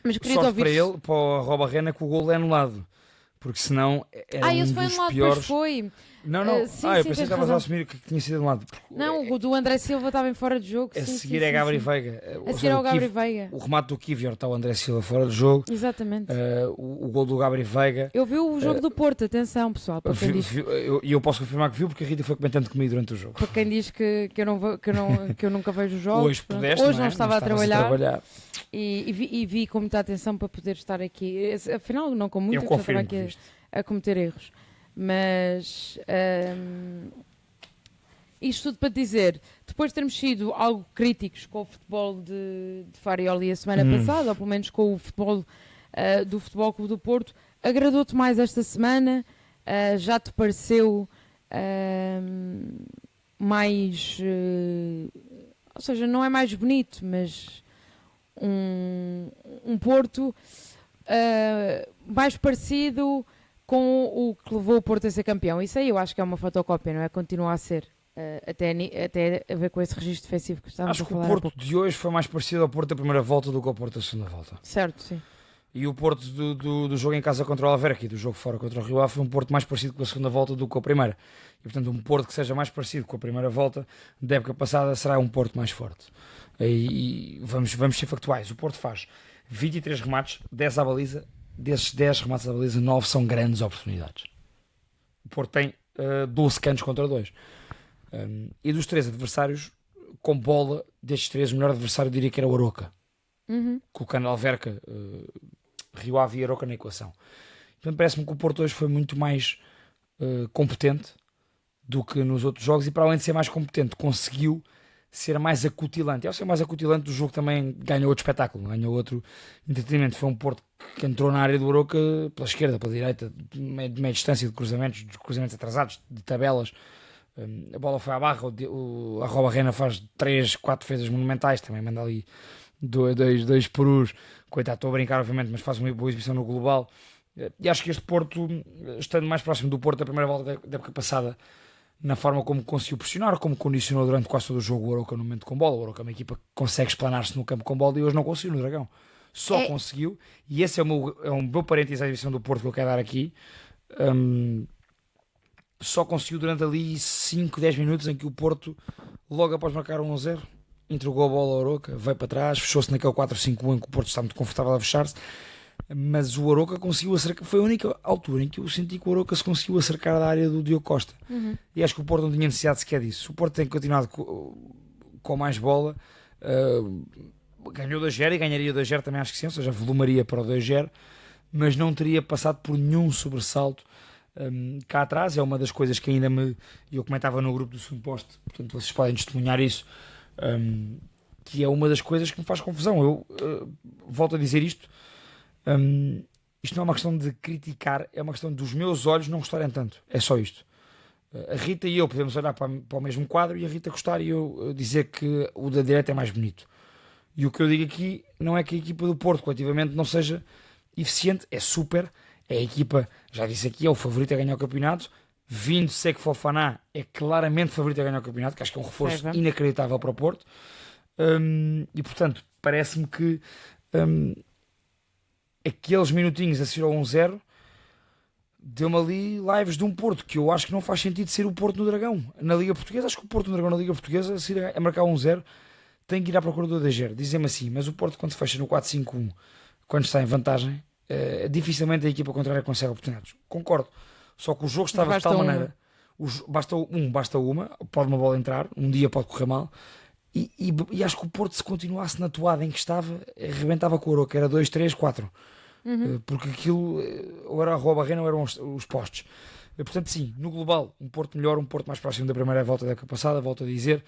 Mas queria Sorte ouvir para ele, para o Arroba Rena, que o gol é anulado. Porque senão era esse um foi dos anulado, piores... depois foi. Não. Eu pensei que tens estavas a razão. assumir que tinha sido anulado. Não, o do André Silva estava em fora de jogo. A seguir é Gabriel Veiga. A seguir é o Gabriel Veiga. O remate do Kivior está o André Silva fora de jogo. Exatamente. O gol do Gabriel Veiga. Eu vi o jogo do Porto, atenção pessoal, para quem diz, E eu posso confirmar que viu, porque a Rita foi comentando comigo durante o jogo. para quem diz que eu nunca vejo os jogos. Hoje pudeste, Hoje não é? estava a Estavas trabalhar. E vi com muita atenção para poder estar aqui. Afinal, não com muita, Eu porque eu estava confirmo que aqui viste. a cometer erros. Mas isto tudo para dizer, depois de termos sido algo críticos com o futebol de Farioli a semana passada, ou pelo menos com o futebol do Futebol Clube do Porto, agradou-te mais esta semana? Já te pareceu mais... ou seja, não é mais bonito, mas um Porto mais parecido com o que levou o Porto a ser campeão? Isso aí eu acho que é uma fotocópia, não é? Continua a ser. Até a ver com esse registro defensivo que estávamos Acho a que o falar. Porto de hoje foi mais parecido ao Porto da primeira volta do que ao Porto da segunda volta. Certo, sim. E o Porto do jogo em casa contra o Alverca e do jogo fora contra o Rio Ave foi um Porto mais parecido com a segunda volta do que com a primeira. E portanto um Porto que seja mais parecido com a primeira volta da época passada será um Porto mais forte. E vamos ser factuais. O Porto faz 23 remates, 10 à baliza. Desses 10 remates à baliza, 9 são grandes oportunidades. O Porto tem 12 cantos contra 2. E dos 3 adversários, com bola, destes 3, o melhor adversário eu diria que era o Arouca. Colocando Alverca, Rio Ave e Arouca na equação. Portanto, parece-me que o Porto hoje foi muito mais competente do que nos outros jogos, e para além de ser mais competente, conseguiu ser mais acutilante. E ao ser mais acutilante, o jogo também ganhou outro espetáculo, ganhou outro entretenimento. Foi um Porto que entrou na área do Arouca pela esquerda, pela direita, de meia distância, de cruzamentos atrasados, de tabelas. A bola foi à barra, o Arroba Rena faz 3-4 defesas monumentais, também manda ali 2 perus. Coitado, estou a brincar obviamente, mas faz uma boa exibição no global. E acho que este Porto, estando mais próximo do Porto da primeira volta da época passada, na forma como conseguiu pressionar, como condicionou durante quase todo o jogo o Arouca no momento com bola. O Arouca é uma equipa que consegue explanar-se no campo com bola, e hoje não conseguiu no Dragão. Só conseguiu, e esse é um meu parênteses à exibição do Porto que eu quero dar aqui. Só conseguiu durante ali 5, 10 minutos em que o Porto, logo após marcar 1-0, entregou a bola ao Arouca, veio para trás, fechou-se naquele 4-5-1 em que o Porto está muito confortável a fechar-se. mas o Arouca conseguiu acercar. Foi a única altura em que eu senti que o Arouca se conseguiu acercar da área do Diogo Costa. E acho que o Porto não tinha necessidade sequer disso. O Porto tem continuado com mais bola. Ganhou 2-0 e ganharia 2-0 também, acho que sim, ou seja, volumaria para o 2-0, mas não teria passado por nenhum sobressalto cá atrás. É uma das coisas que ainda eu comentava no grupo do segundo posto, portanto vocês podem testemunhar isso, que é uma das coisas que me faz confusão. Eu volto a dizer isto, isto não é uma questão de criticar, é uma questão dos meus olhos não gostarem tanto, é só isto. A Rita e eu podemos olhar para o mesmo quadro e a Rita gostar e eu dizer que o da direita é mais bonito. E o que eu digo aqui não é que a equipa do Porto coletivamente não seja eficiente, é super, é a equipa, já disse aqui, é o favorito a ganhar o campeonato. Vindo Seco Fofana é claramente favorito a ganhar o campeonato, que acho que é um reforço inacreditável para o Porto. E portanto, parece-me que aqueles minutinhos a seguir ao 1-0 deu-me ali lives de um Porto que eu acho que não faz sentido ser o Porto no Dragão. Na Liga Portuguesa, acho que o Porto no Dragão na Liga Portuguesa, a marcar 1-0, tem que ir à procura do 2-0. Dizem-me assim, mas o Porto quando se fecha no 4-5-1, quando está em vantagem, dificilmente a equipa contrária consegue oportunidades. Concordo. Só que o jogo estava de tal maneira. Basta uma, pode uma bola entrar, um dia pode correr mal. E acho que o Porto, se continuasse na toada em que estava, arrebentava com o Arouca, era 2, 3, 4. Porque aquilo ou era a Rua Barreira ou eram os postes. Portanto, sim, no global, um Porto melhor, um Porto mais próximo da primeira volta da época passada, volto a dizer.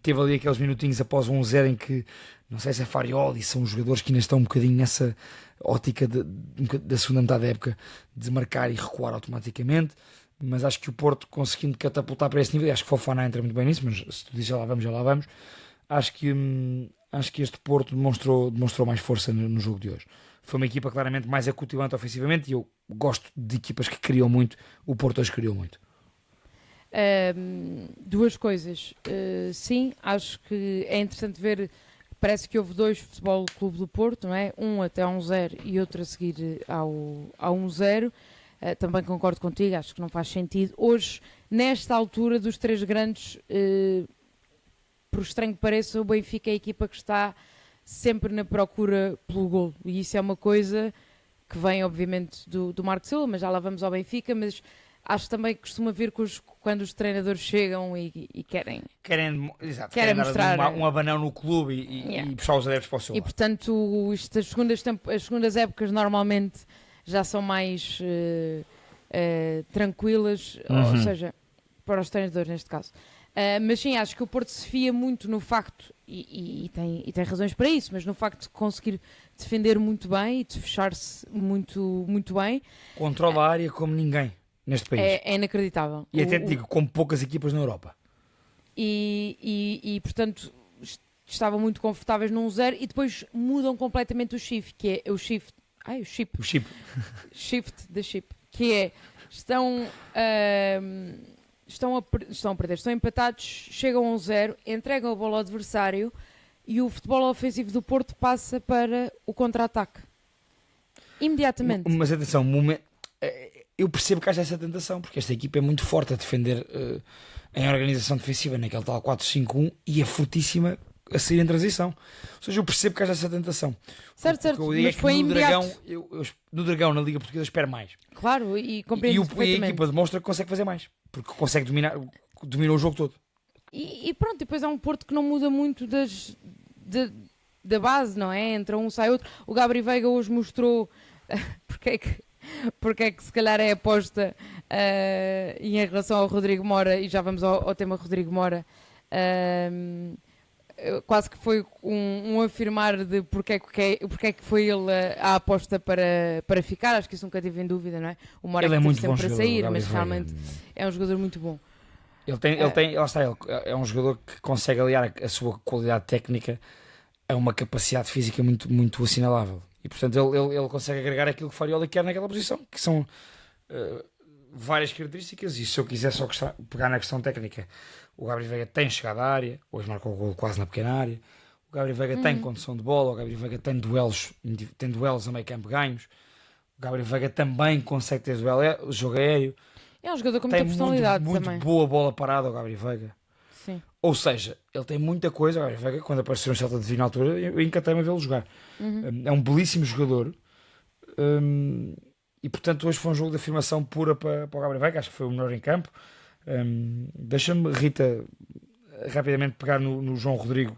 Teve ali aqueles minutinhos após o 1-0 em que, não sei se é Farioli, são os jogadores que ainda estão um bocadinho nessa ótica da segunda metade da época, de marcar e recuar automaticamente. Mas acho que o Porto, conseguindo catapultar para esse nível, acho que Fofana entra muito bem nisso, mas se tu dizes já lá vamos. Acho que este Porto demonstrou mais força no jogo de hoje. Foi uma equipa claramente mais acutilante ofensivamente e eu gosto de equipas que criam muito. O Porto hoje criou muito. Duas coisas. Sim, acho que é interessante ver. Parece que houve 2 Futebol Clube do Porto, não é? Um até ao 1-0 e outro a seguir ao 1-0. Também concordo contigo, acho que não faz sentido. Hoje, nesta altura dos 3 grandes, por estranho que pareça, o Benfica é a equipa que está sempre na procura pelo golo. E isso é uma coisa que vem, obviamente, do Marco Silva, mas já lá vamos ao Benfica, mas acho também que costuma vir quando os treinadores chegam e querem mostrar um abanão no clube e puxar os adeptos para o seu lado. E, portanto, as segundas épocas normalmente já são mais tranquilas, ou seja, para os treinadores neste caso. Mas sim, acho que o Porto se fia muito no facto, e tem razões para isso, mas no facto de conseguir defender muito bem e de fechar-se muito, muito bem. Controla a área como ninguém neste país. É inacreditável. E até te digo, como poucas equipas na Europa. E portanto, estavam muito confortáveis num 0 e depois mudam completamente o shift, que é o shift. O chip. Shift da chip. Que é, estão a perder, estão empatados, chegam a 1-0, entregam a bola ao adversário e o futebol ofensivo do Porto passa para o contra-ataque. Imediatamente. Mas atenção, eu percebo que haja essa tentação, porque esta equipa é muito forte a defender em organização defensiva, naquele tal 4-5-1, e é fortíssima a sair em transição. Ou seja, eu percebo que haja essa tentação. Certo, mas foi imediato. No Dragão, na Liga Portuguesa, espero mais. Claro, e compreendo perfeitamente. E a equipa demonstra que consegue fazer mais, porque consegue dominar o jogo todo. E pronto, depois é um Porto que não muda muito da base, não é? Entra um, sai outro. O Gabri Veiga hoje mostrou porque é que se calhar é aposta em relação ao Rodrigo Mora, e já vamos ao tema Rodrigo Mora. Quase que foi um afirmar de porque é que foi ele a aposta para ficar. Acho que isso nunca tive em dúvida, não é? O Mora é muito bom para sair, mas realmente é um jogador muito bom. Ele é um jogador que consegue aliar a sua qualidade técnica a uma capacidade física muito, muito assinalável. E portanto ele consegue agregar aquilo que o Farioli quer naquela posição, que são várias características. E se eu quiser só pegar na questão técnica, o Gabriel Veiga tem chegado à área, hoje marcou o gol quase na pequena área. O Gabriel Veiga tem condução de bola, o Gabriel Veiga tem duelos a meio campo ganhos. O Gabriel Veiga também consegue ter o jogo aéreo. É um jogador com muita personalidade muito também. Boa bola parada o Gabriel Veiga. Sim. Ou seja, ele tem muita coisa. O Gabriel Veiga, quando apareceu no Celta de Vigo na altura, eu encantei-me a vê-lo jogar. É um belíssimo jogador. E portanto hoje foi um jogo de afirmação pura para o Gabriel Veiga, acho que foi o melhor em campo. Deixa-me, Rita, rapidamente pegar no João Rodrigo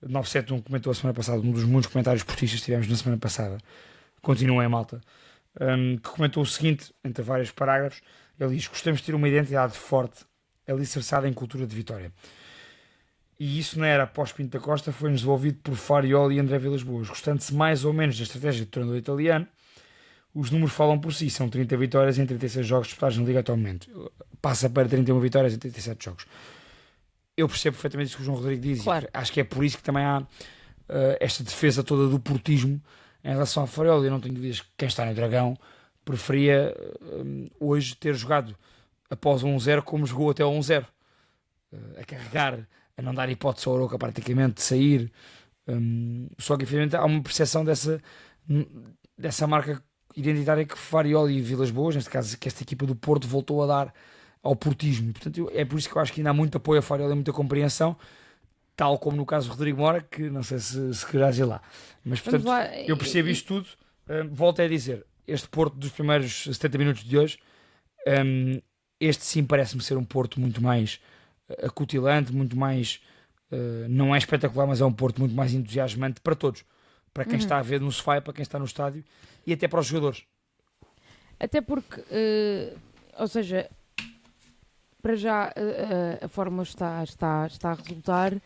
971, que comentou a semana passada, um dos muitos comentários esportistas que tivemos na semana passada, continua em malta, que comentou o seguinte, entre vários parágrafos. Ele diz: gostamos de ter uma identidade forte, alicerçada em cultura de vitória. E isso não era após Pinto da Costa, foi-nos devolvido por Farioli e André Vilas-Boas. Gostando-se mais ou menos da estratégia do treinador italiano, os números falam por si. São 30 vitórias em 36 jogos disputados na Liga até o momento. Passa para 31 vitórias em 37 jogos. Eu percebo perfeitamente isso que o João Rodrigo diz. Claro. Acho que é por isso que também há esta defesa toda do portismo em relação a Farioli. Eu não tenho dúvidas que quem está no Dragão preferia hoje ter jogado após o 1-0 como jogou até o 1-0. A carregar, a não dar hipótese ao Arouca praticamente de sair. Só que infelizmente há uma percepção dessa marca identitária que Farioli e Vilas-Boas, neste caso que esta equipa do Porto, voltou a dar ao portismo. Portanto, é por isso que eu acho que ainda há muito apoio a Farioli e muita compreensão, tal como no caso do Rodrigo Mora, que não sei se querás ir lá. Mas portanto, eu percebo isto tudo. Volto a dizer, este Porto dos primeiros 70 minutos de hoje, este sim parece-me ser um Porto muito mais acutilante, muito mais, não é espetacular, mas é um Porto muito mais entusiasmante para todos, para quem está a ver no sofá e para quem está no estádio e até para os jogadores. Até porque, ou seja, para já a forma está a resultar,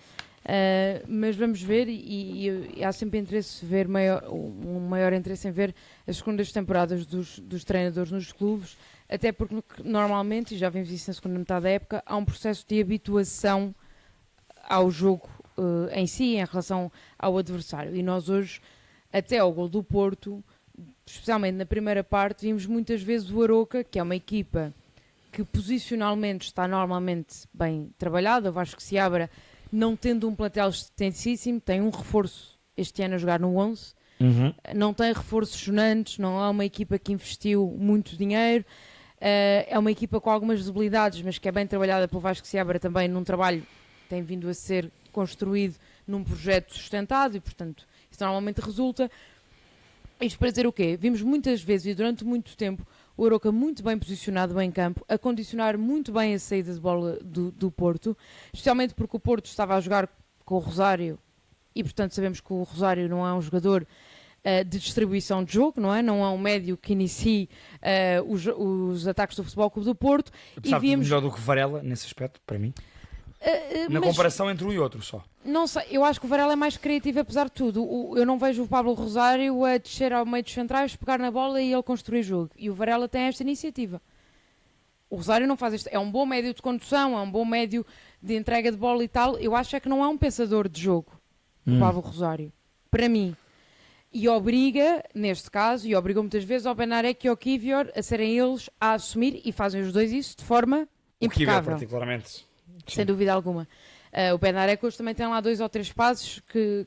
mas vamos ver, e há sempre interesse ver um maior interesse em ver as segundas temporadas dos treinadores nos clubes, até porque normalmente, e já vimos isso na segunda metade da época, há um processo de habituação ao jogo em si, em relação ao adversário. E nós hoje, até ao gol do Porto, especialmente na primeira parte, vimos muitas vezes o Arouca, que é uma equipa que posicionalmente está normalmente bem trabalhada. O Vasco Seabra, não tendo um plantel extensíssimo, tem um reforço este ano a jogar no 11, não tem reforços sonantes, não é uma equipa que investiu muito dinheiro, é uma equipa com algumas debilidades, mas que é bem trabalhada pelo Vasco Seabra também num trabalho que tem vindo a ser construído num projeto sustentado e, portanto, isso normalmente resulta. Isto para dizer o quê? Vimos muitas vezes e durante muito tempo o Arouca muito bem posicionado em campo, a condicionar muito bem a saída de bola do Porto, especialmente porque o Porto estava a jogar com o Rosário e, portanto, sabemos que o Rosário não é um jogador de distribuição de jogo, não é? Não é um médio que inicie os ataques do Futebol Clube do Porto. Apesar de melhor do que Varela, nesse aspecto, para mim. Na comparação entre um e outro só. Não sei, eu acho que o Varela é mais criativo apesar de tudo. Eu não vejo o Pablo Rosário a descer ao meio dos centrais, pegar na bola e ele construir jogo. E o Varela tem esta iniciativa. O Rosário não faz isto. É um bom médio de condução, é um bom médio de entrega de bola e tal. Eu acho é que não é um pensador de jogo, o Pablo Rosário. Para mim. E obriga, neste caso, e obrigou muitas vezes ao Benarek e ao Kivior a serem eles a assumir, e fazem os dois isso de forma impecável. O Kivior particularmente. Sem dúvida alguma. O Benarek hoje também tem lá 2 ou 3 passos que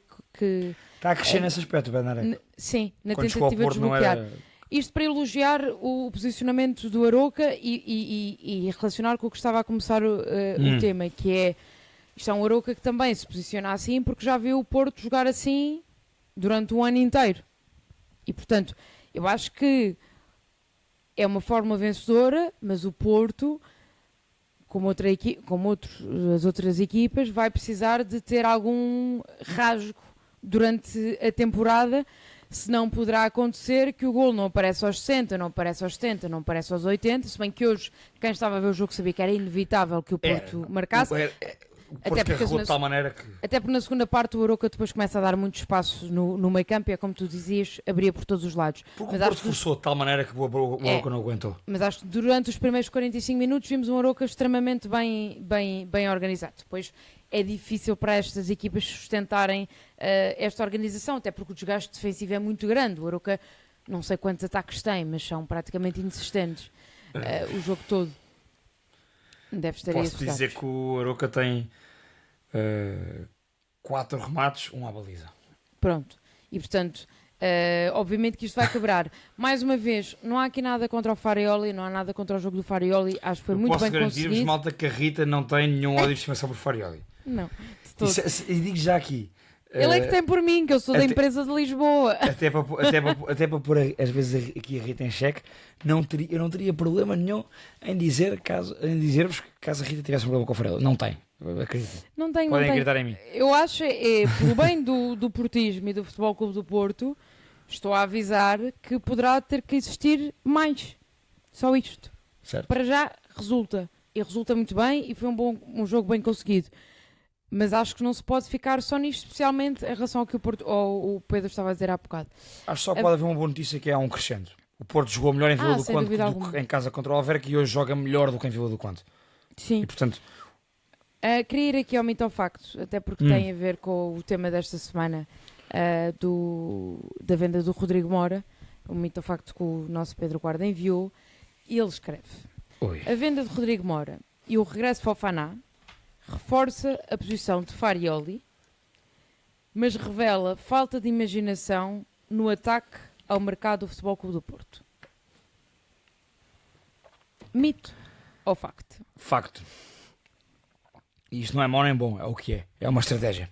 está a crescer nesse aspecto, o Benarek. Sim, na quando tentativa de desbloquear. Era... Isto para elogiar o posicionamento do Arouca e relacionar com o que estava a começar o tema, que é, isto é um Arouca que também se posiciona assim porque já viu o Porto jogar assim durante um ano inteiro. E, portanto, eu acho que é uma forma vencedora, mas o Porto, como as outras equipas, vai precisar de ter algum rasgo durante a temporada, senão poderá acontecer que o golo não aparece aos 60, não aparece aos 70, não aparece aos 80, se bem que hoje, quem estava a ver o jogo sabia que era inevitável que o Porto marcasse. O Porto carregou de tal maneira que... Até porque na segunda parte o Arouca depois começa a dar muito espaço no meio campo e é como tu dizias, abria por todos os lados. Porque mas o Porto forçou de tal maneira que o Arouca não aguentou. Mas acho que durante os primeiros 45 minutos vimos um Arouca extremamente bem organizado. Depois é difícil para estas equipas sustentarem esta organização, até porque o desgaste defensivo é muito grande. O Arouca, não sei quantos ataques tem, mas são praticamente inexistentes o jogo todo. Deve estar. Posso dizer que o Arouca tem 4 remates, 1 à baliza. Pronto. E portanto, obviamente que isto vai quebrar. Mais uma vez, não há aqui nada contra o Farioli, não há nada contra o jogo do Farioli. Acho que foi muito bem conseguido. Posso garantir-vos, malta, que a Rita não tem nenhum ódio de estimação por Farioli. Não. E digo já aqui, Ele é que tem por mim, que eu sou da até- empresa de Lisboa. Até para pôr às vezes aqui a Rita em xeque, eu não teria problema nenhum em dizer-vos que caso a Rita tivesse um problema com o Farelo. Não tem, acredito. Não tenho, Podem não tenho. acreditar em mim. Eu acho, pelo bem do portismo e do Futebol Clube do Porto, estou a avisar que poderá ter que existir mais. Só isto. Certo. Para já resulta. E resulta muito bem e foi um jogo bem conseguido. Mas acho que não se pode ficar só nisto, especialmente em relação ao que o Pedro estava a dizer há bocado. Acho só que pode haver uma boa notícia, que é há um crescendo. O Porto jogou melhor em Vila do sem Conde dúvida do alguma. que em casa contra o Alverca, e hoje joga melhor do que em Vila do Conde. Sim. E portanto, Queria ir aqui ao mitofacto, até porque tem a ver com o tema desta semana da venda do Rodrigo Mora, o mitofacto que o nosso Pedro Guarda enviou, e ele escreve: a venda de Rodrigo Mora e o regresso de Fofana reforça a posição de Farioli, mas revela falta de imaginação no ataque ao mercado do Futebol Clube do Porto. Mito ou facto? facto. E isto não é mau nem bom, é o que é. É uma estratégia.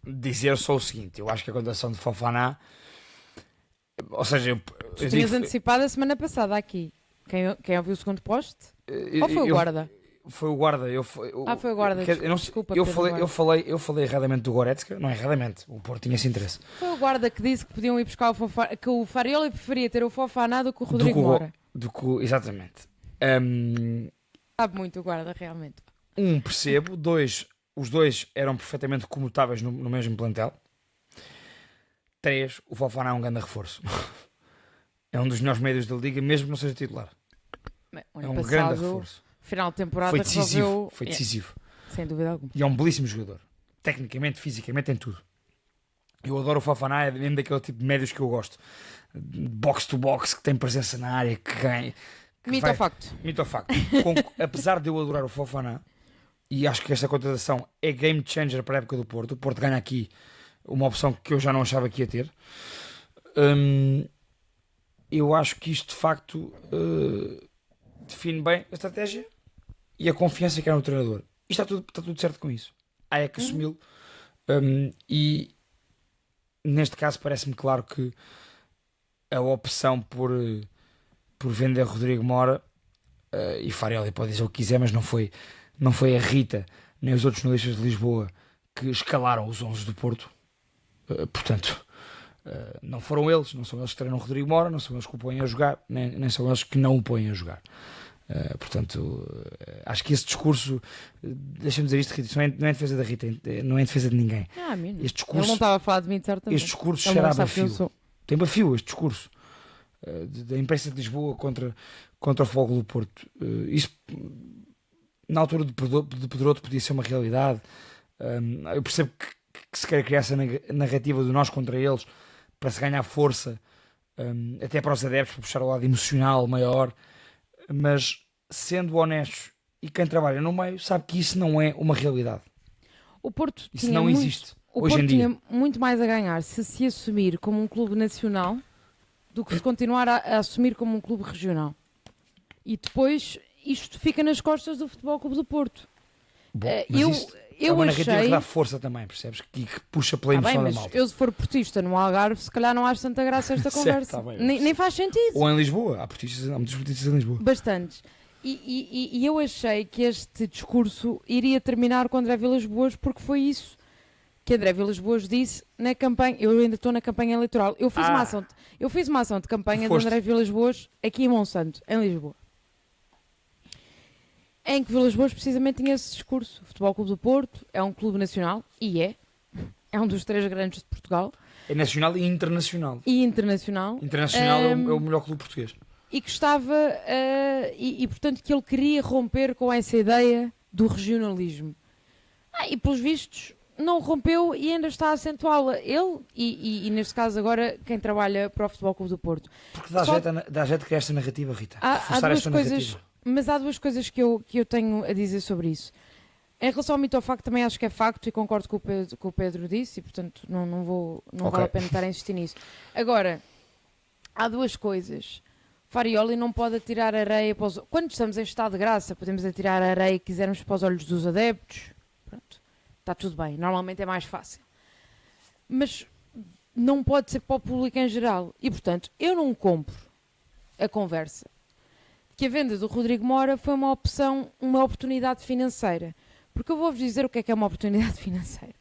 Dizer só o seguinte: eu acho que a contratação de Fofana, ou seja, Tu tinhas antecipado a semana passada aqui. Quem ouviu o segundo post? Ou foi o Guarda? Foi o Guarda. Foi o Guarda. Desculpa, eu Pedro, falei erradamente do Goretzka, não é erradamente, o Porto tinha esse interesse. Foi o Guarda que disse que podiam ir buscar o Fofana, que o Farioli preferia ter o Fofana do que o Rodrigo Mora. Exatamente. Sabe muito o Guarda, realmente. Percebo. Os dois eram perfeitamente comutáveis no mesmo plantel. 3, o Fofana é um grande reforço. É um dos melhores médios da Liga, mesmo que não seja titular. É um grande reforço. Final de temporada Foi decisivo. resolveu... Foi decisivo. Sem dúvida alguma. E é um belíssimo jogador. Tecnicamente, fisicamente, tem tudo. Eu adoro o Fofana, é mesmo daquele tipo de médios que eu gosto. Box to box, que tem presença na área, que ganha. Mito ou facto? Mito ou facto. Apesar de eu adorar o Fofana, e acho que esta contratação é game changer para a época do Porto. O Porto ganha aqui uma opção que eu já não achava que ia ter. Eu acho que isto de facto define bem a estratégia e a confiança que há no treinador. E está tudo certo com isso. Há é que assumi-lo. E neste caso parece-me claro que a opção por vender Rodrigo Mora, e Farioli pode dizer o que quiser, mas não foi a Rita nem os outros jornalistas de Lisboa que escalaram os 11 do Porto. Portanto, não foram eles, não são eles que treinam o Rodrigo Mora, não são eles que o põem a jogar, nem são eles que não o põem a jogar. Portanto, acho que esse discurso, deixa-me dizer isto, Rita, isto não é em defesa da Rita, não é em defesa de ninguém. Este discurso, ele não estava a falar de mim, certamente. Este discurso cheira a bafio. Tem bafio este discurso da imprensa de Lisboa contra o Fogo do Porto. Isso, na altura de Pedroto, podia ser uma realidade. Eu percebo que se quer criar essa narrativa do nós contra eles para se ganhar força, até para os adeptos, para puxar o lado emocional maior, mas sendo honestos, e quem trabalha no meio sabe que isso não é uma realidade. O Porto isso não existe hoje Porto em dia. Tinha muito mais a ganhar se assumir como um clube nacional do que se continuar a assumir como um clube regional. E depois isto fica nas costas do Futebol Clube do Porto. Bom, mas é uma narrativa que dá força também, percebes? Que puxa pela emoção da malta. Eu, se for portista no Algarve, se calhar não acho tanta graça esta conversa. Certo, tá bem, nem faz sentido. Ou em Lisboa, há muitos portistas em Lisboa. Bastantes. E eu achei que este discurso iria terminar com André Vilas-Boas, porque foi isso que André Vilas-Boas disse na campanha. Eu ainda estou na campanha eleitoral. Eu fiz uma ação de campanha de André Vilas-Boas aqui em Monsanto, em Lisboa, em que Vilas-Boas precisamente tinha esse discurso. O Futebol Clube do Porto é um clube nacional, e é um dos 3 grandes de Portugal. É nacional e internacional. Internacional é o melhor clube português. E que estava, portanto que ele queria romper com essa ideia do regionalismo. E pelos vistos não rompeu e ainda está a acentuá-la. Ele e neste caso agora quem trabalha para o Futebol Clube do Porto. Porque dá jeito de criar esta narrativa, Rita. Há duas coisas, mas há duas coisas que eu tenho a dizer sobre isso. Em relação ao mito ou facto, também acho que é facto e concordo com o Pedro disse, e portanto não vale a pena estar a insistir nisso. Agora, há duas coisas. Farioli não pode atirar areia para quando estamos em estado de graça, podemos atirar a areia que quisermos para os olhos dos adeptos. Pronto. está tudo bem, normalmente é mais fácil. Mas não pode ser para o público em geral. E, portanto, eu não compro a conversa que a venda do Rodrigo Mora foi uma opção, uma oportunidade financeira. Porque eu vou-vos dizer o que é uma oportunidade financeira.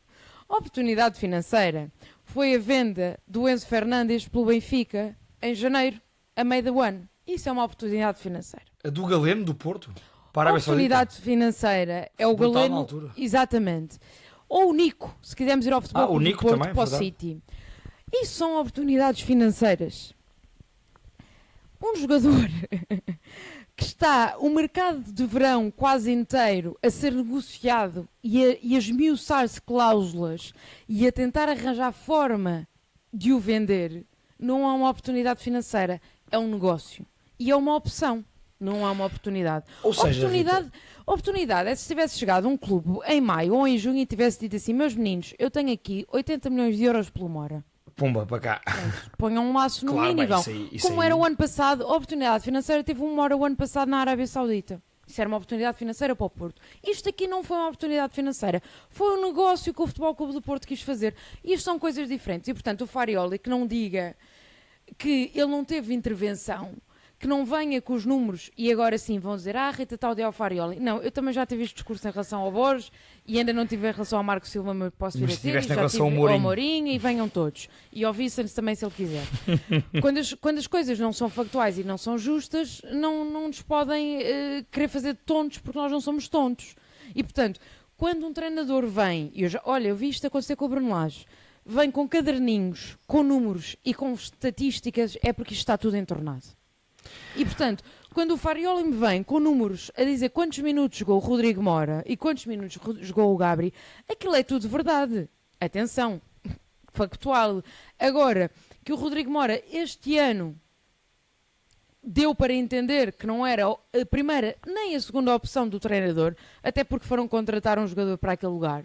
A oportunidade financeira foi a venda do Enzo Fernandes pelo Benfica em janeiro, a meio do ano. Isso é uma oportunidade financeira. A do Galeno, do Porto? A oportunidade financeira é o Galeno. Exatamente. Ou o Nico, se quisermos ir ao futebol o do Nico Porto também, para o verdade. City. Isso são oportunidades financeiras. Um jogador que está o mercado de verão quase inteiro a ser negociado e a esmiuçar-se cláusulas e a tentar arranjar forma de o vender, não é uma oportunidade financeira, é um negócio. E é uma opção, não é uma oportunidade. Ou seja, oportunidade é se tivesse chegado um clube em maio ou em junho e tivesse dito assim: meus meninos, eu tenho aqui 80 milhões de euros pelo Mora. Pumba, para cá. Ponham um laço no Claro, mínimo. bem, isso Como aí. era o ano passado, a oportunidade financeira teve um Mora o ano passado na Arábia Saudita. Isso era uma oportunidade financeira para o Porto. Isto aqui não foi uma oportunidade financeira. Foi um negócio que o Futebol Clube do Porto quis fazer. Isto são coisas diferentes. E, portanto, o Farioli que não diga que ele não teve intervenção, que não venha com os números e agora sim vão dizer: Rita está a odiar o Farioli. Não, eu também já tive este discurso em relação ao Borges e ainda não tive em relação ao Marco Silva, mas posso vir a ter. Tiveste em Já relação tive ao ao Mourinho e venham todos. E ao Vicente também, se ele quiser. Quando as coisas não são factuais e não são justas, não nos podem querer fazer de tontos, porque nós não somos tontos. E, portanto, quando um treinador vem, e eu vi isto acontecer com o Bruno Lage, vem com caderninhos, com números e com estatísticas, é porque isto está tudo entornado. E, portanto, quando o Farioli me vem com números a dizer quantos minutos jogou o Rodrigo Mora e quantos minutos jogou o Gabri, aquilo é tudo verdade. Atenção, factual. Agora, que o Rodrigo Mora este ano deu para entender que não era a primeira nem a segunda opção do treinador, até porque foram contratar um jogador para aquele lugar,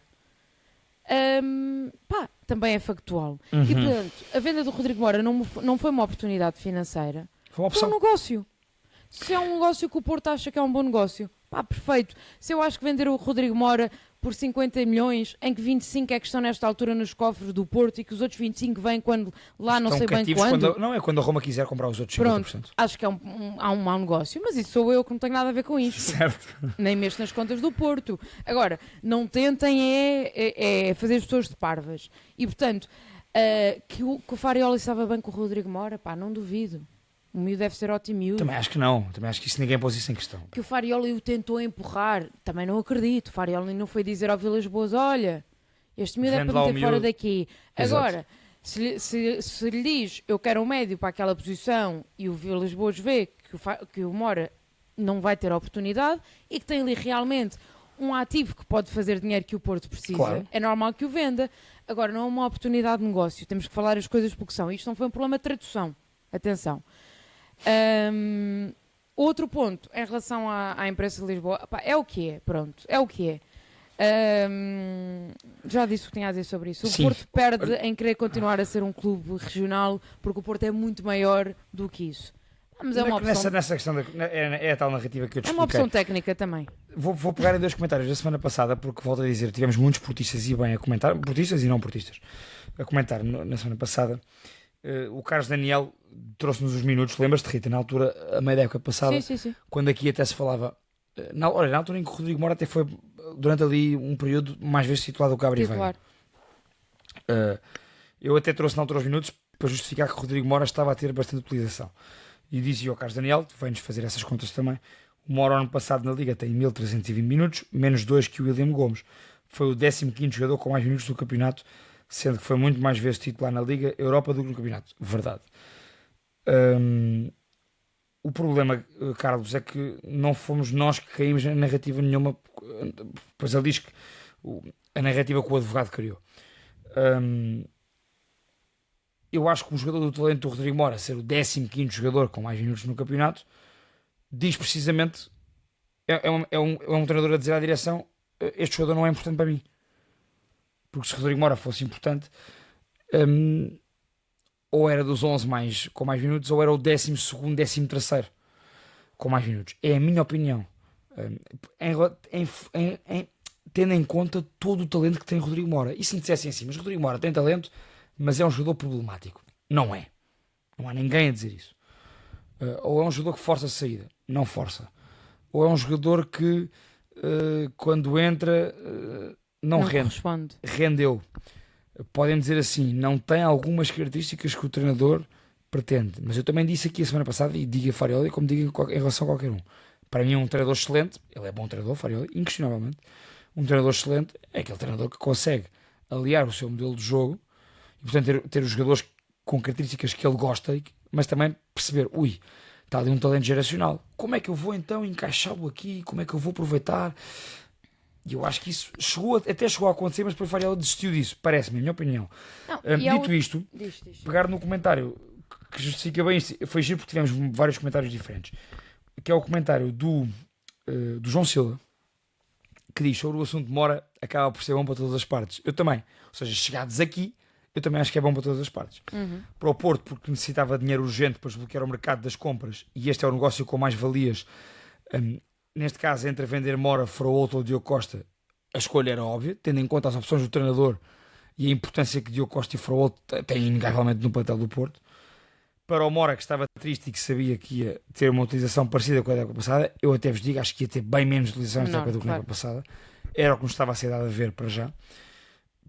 também é factual. E, portanto, a venda do Rodrigo Mora não foi uma oportunidade financeira. Foi uma opção. Foi um negócio. Se é um negócio que o Porto acha que é um bom negócio, perfeito. Se eu acho que vender o Rodrigo Mora por 50 milhões, em que 25 é que estão nesta altura nos cofres do Porto e que os outros 25 vêm quando lá não sei bem quando. Não é quando a Roma quiser comprar os outros 50%. Pronto, acho que há um mau negócio, mas isso sou eu que não tenho nada a ver com isto. Certo. Nem mexo nas contas do Porto. Agora, não tentem fazer as pessoas de parvas. E, portanto, que o Farioli estava bem com o Rodrigo Mora, não duvido. O miúdo deve ser ótimo miúdo. Também acho que não. Também acho que isso ninguém pôs isso em questão. Que o Farioli o tentou empurrar, também não acredito. O Farioli não foi dizer ao Vilas Boas: olha, este miúdo é para meter fora daqui. Exato. Agora, se lhe diz: eu quero um médio para aquela posição, e o Vilas Boas vê que o Mora não vai ter a oportunidade e que tem ali realmente um ativo que pode fazer dinheiro que o Porto precisa, claro, é normal que o venda. Agora, não é uma oportunidade de negócio. Temos que falar as coisas porque são. Isto não foi um problema de tradução. Atenção. Outro ponto em relação à imprensa de Lisboa, é o que é, pronto, é o que é. Já disse o que tinha a dizer sobre isso. O Porto perde em querer continuar a ser um clube regional, porque o Porto é muito maior do que isso. Mas é uma opção. Nessa questão é a tal narrativa que eu te expliquei. É uma opção técnica também. Vou pegar em dois comentários da semana passada, porque volto a dizer, tivemos muitos portistas e bem a comentar, portistas e não portistas, a comentar na semana passada. O Carlos Daniel trouxe-nos os minutos, lembras-te, Rita, na altura, a meio da época passada, sim. quando aqui até se falava, na altura em que o Rodrigo Mora até foi, durante ali um período, mais vezes titulado o Gabri Veiga. Eu até trouxe na altura os minutos para justificar que o Rodrigo Mora estava a ter bastante utilização. E dizia ao Carlos Daniel, vem-nos fazer essas contas também, o Mora ano passado na Liga tem 1320 minutos, menos 2 que o William Gomes. Foi o 15º jogador com mais minutos do campeonato, sendo que foi muito mais vezes titular na Liga Europa do que no campeonato. Verdade. O problema, Carlos, é que não fomos nós que caímos na narrativa nenhuma, pois ele diz que a narrativa que o advogado criou. Eu acho que o jogador do talento do Rodrigo Mora ser o 15º jogador com mais minutos no campeonato diz precisamente, é um treinador a dizer à direção: este jogador não é importante para mim. Porque se o Rodrigo Mora fosse importante, ou era dos 11 com mais minutos, ou era o 12º, 13º com mais minutos. É a minha opinião. tendo em conta todo o talento que tem Rodrigo Mora. E se me dissessem assim, mas Rodrigo Mora tem talento, mas é um jogador problemático. Não é. Não há ninguém a dizer isso. Ou é um jogador que força a saída. Não força. Ou é um jogador que quando entra não rende. Corresponde. Rendeu. Podem dizer assim, não tem algumas características que o treinador pretende. Mas eu também disse aqui a semana passada, e digo a Farioli como digo em relação a qualquer um. Para mim é um treinador excelente. Ele é bom treinador, Farioli, inquestionavelmente. Um treinador excelente é aquele treinador que consegue aliar o seu modelo de jogo e, portanto, ter os jogadores com características que ele gosta, mas também perceber, está ali um talento geracional. Como é que eu vou então encaixá-lo aqui? Como é que eu vou aproveitar? E eu acho que isso até chegou a acontecer, mas depois o Farioli desistiu disso, parece-me, a minha opinião. Dito isto, pegar no comentário que justifica bem isso, foi giro porque tivemos vários comentários diferentes, que é o comentário do João Silva, que diz sobre o assunto de Mora acaba por ser bom para todas as partes. Eu também. Ou seja, chegados aqui, eu também acho que é bom para todas as partes. Para o Porto, porque necessitava de dinheiro urgente para desbloquear o mercado das compras, e este é o negócio com mais valias. Neste caso, entre vender Mora, Fraolto ou Diogo Costa, a escolha era óbvia, tendo em conta as opções do treinador e a importância que Diogo Costa e Fraolto têm inegavelmente no plantel do Porto. Para o Mora, que estava triste e que sabia que ia ter uma utilização parecida com a da época passada, eu até vos digo, acho que ia ter bem menos utilização nesta época do que na época passada. Era o que nos estava a ser dado a ver para já.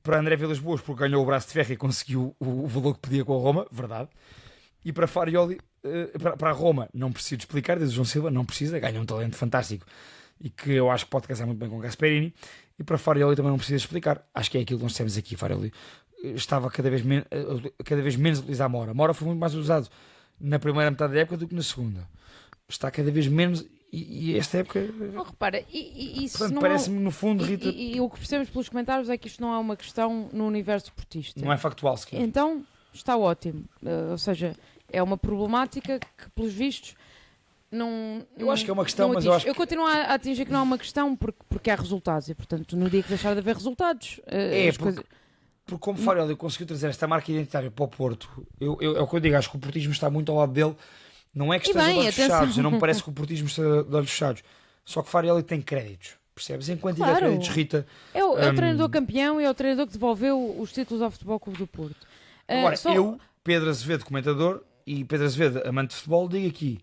Para André Vilas Boas, porque ganhou o braço de ferro e conseguiu o valor que pedia com a Roma, verdade. E para Farioli, para a Roma, não preciso explicar, diz o João Silva, não precisa, ganha um talento fantástico e que eu acho que pode casar muito bem com o Gasperini. E para Farioli também não precisa explicar, acho que é aquilo que nós temos aqui. Farioli estava cada vez menos a utilizar Mora. Mora foi muito mais usado na primeira metade da época do que na segunda. Está cada vez menos, e esta época... Não, repara, isso portanto, não parece-me no fundo, Rita... E o que percebemos pelos comentários é que isto não é uma questão no universo esportista. Não é factual sequer. Então, está ótimo. Ou seja, é uma problemática que, pelos vistos, não... Eu acho que é uma questão, mas eu continuo a atingir que não é uma questão porque há resultados. E, portanto, no dia que deixar de haver resultados... Porque como Farioli conseguiu trazer esta marca identitária para o Porto, é o que eu digo, acho que o portismo está muito ao lado dele. Não é que esteja de olhos fechados, não me parece que o portismo esteja de olhos fechados. Só que Farioli tem créditos, percebes? Enquanto tiver créditos, Rita... É o treinador campeão e é o treinador que devolveu os títulos ao Futebol Clube do Porto. Agora, eu, Pedro Azevedo, comentador, e Pedro Azevedo, amante de futebol, digo aqui,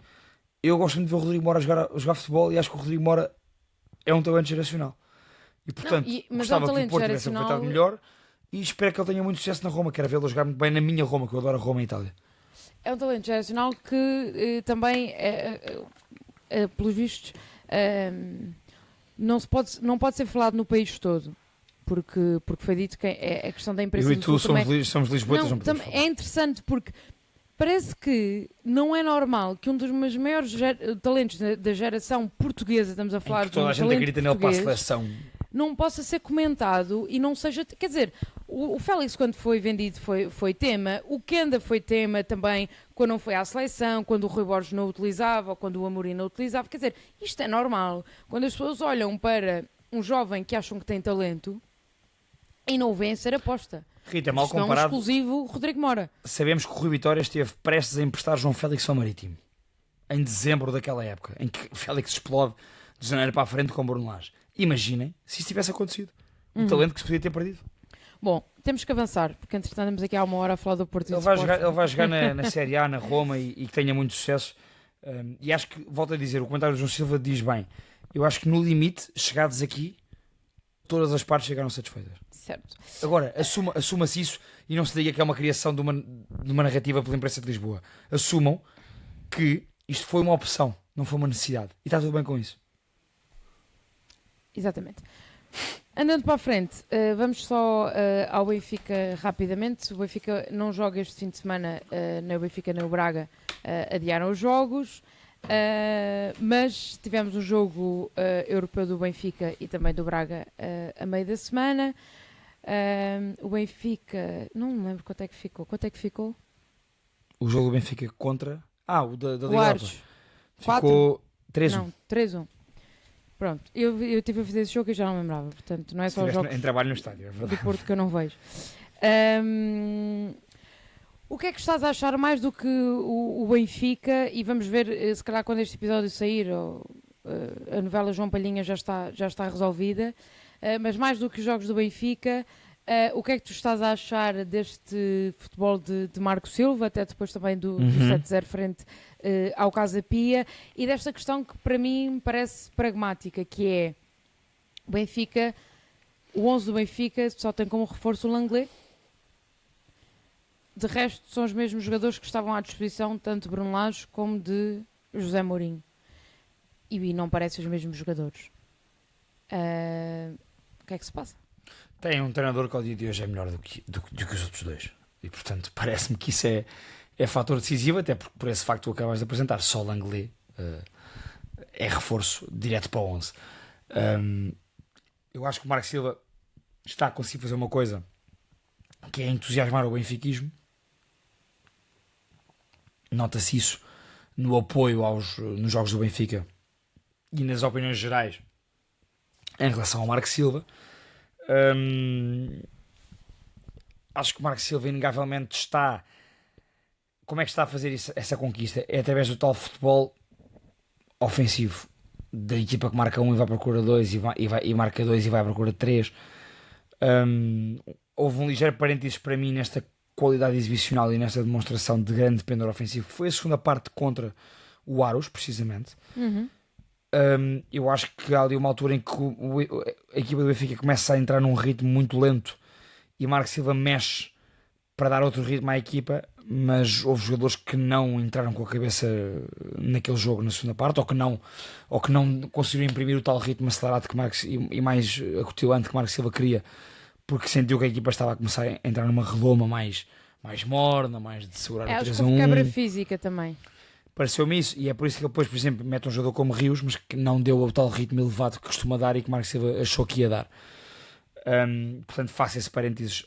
eu gosto muito de ver o Rodrigo Mora jogar futebol e acho que o Rodrigo Mora é um talento geracional. E, portanto, gostava que o Porto tivesse aproveitado melhor e espero que ele tenha muito sucesso na Roma. Quero vê-lo jogar muito bem na minha Roma, que eu adoro a Roma e Itália. É um talento geracional que também, pelos vistos, não pode ser falado no país todo, porque foi dito que é a questão da imprensa. Eu e tu somos lisboetas. É interessante porque parece que não é normal que um dos meus maiores talentos da geração portuguesa, estamos a falar de toda a gente acredita nele para a seleção, não possa ser comentado e não seja... Quer dizer, o Félix, quando foi vendido, foi tema. O Kenda foi tema também quando não foi à seleção, quando o Rui Borges não o utilizava ou quando o Amorim não o utilizava. Quer dizer, isto é normal. Quando as pessoas olham para um jovem que acham que tem talento e não o veem ser aposta. Rita, mal comparado... Não é um exclusivo Rodrigo Mora. Sabemos que o Rui Vitória esteve prestes a emprestar João Félix ao Marítimo. Em dezembro daquela época, em que Félix explode de janeiro para a frente com Bruno Lage. Imaginem se isso tivesse acontecido. Um talento que se podia ter perdido. Bom, temos que avançar, porque entretanto estamos aqui há uma hora a falar do Porto. Ele vai jogar na Série A, na Roma e que tenha muito sucesso. E acho que, volto a dizer, o comentário do João Silva diz bem. Eu acho que no limite, chegados aqui, todas as partes chegaram satisfeitas. Certo. Agora, assuma-se isso e não se diga que é uma criação de uma narrativa pela imprensa de Lisboa. Assumam que isto foi uma opção, não foi uma necessidade. E está tudo bem com isso. Exatamente. Andando para a frente, vamos só ao Benfica rapidamente. O Benfica não joga este fim de semana, no Benfica nem o Braga adiaram os jogos, mas tivemos um jogo europeu do Benfica e também do Braga a meio da semana. O Benfica, não me lembro quanto é que ficou. Quanto é que ficou? O jogo do Benfica contra... o da Liga Europa. Ficou 3-1. Não, 3-1. Pronto, eu estive a fazer esse jogo e já não me lembrava, portanto não é só os jogos em trabalho no estádio, é verdade. do Porto que eu não vejo. O que é que estás a achar mais do que o Benfica? E vamos ver, se calhar quando este episódio sair, a novela João Palhinha já está resolvida. mas mais do que os jogos do Benfica, o que é que tu estás a achar deste futebol de Marco Silva, até depois também do 7-0 frente ao Casa Pia, e desta questão que para mim me parece pragmática, que é Benfica, o 11 do Benfica só tem como reforço o Langlais. De resto, são os mesmos jogadores que estavam à disposição, tanto de Bruno Lage como de José Mourinho. E não parecem os mesmos jogadores. O que é que se passa? Tem um treinador que ao dia de hoje é melhor do que os outros dois. E, portanto, parece-me que isso é fator decisivo, até porque por esse facto que tu acabas de apresentar, só o Langlais é reforço direto para o 11. Eu acho que o Marco Silva está a conseguir fazer uma coisa que é entusiasmar o benfiquismo. Nota-se isso no apoio nos jogos do Benfica e nas opiniões gerais em relação ao Marco Silva. Acho que o Marco Silva inegavelmente está... Como é que está a fazer essa conquista? É através do tal futebol ofensivo, da equipa que marca 1 e vai para a procura 2 e marca 2 e vai para a procura 3. Houve um ligeiro parênteses para mim nesta qualidade exibicional e nesta demonstração de grande pendor ofensivo, que foi a segunda parte contra o Aros, precisamente. Eu acho que há ali uma altura em que a equipa do Benfica começa a entrar num ritmo muito lento e Marco Silva mexe para dar outro ritmo à equipa, mas houve jogadores que não entraram com a cabeça naquele jogo na segunda parte, ou que não conseguiram imprimir o tal ritmo acelerado e mais acutilante que Marco Silva queria, porque sentiu que a equipa estava a começar a entrar numa reloma mais morna, mais de segurar a 3-1. Acho que houve quebra física também. Pareceu-me isso, e é por isso que depois, por exemplo, mete um jogador como Rios, mas que não deu o tal ritmo elevado que costuma dar e que Marco Silva achou que ia dar. Portanto, faço esse parênteses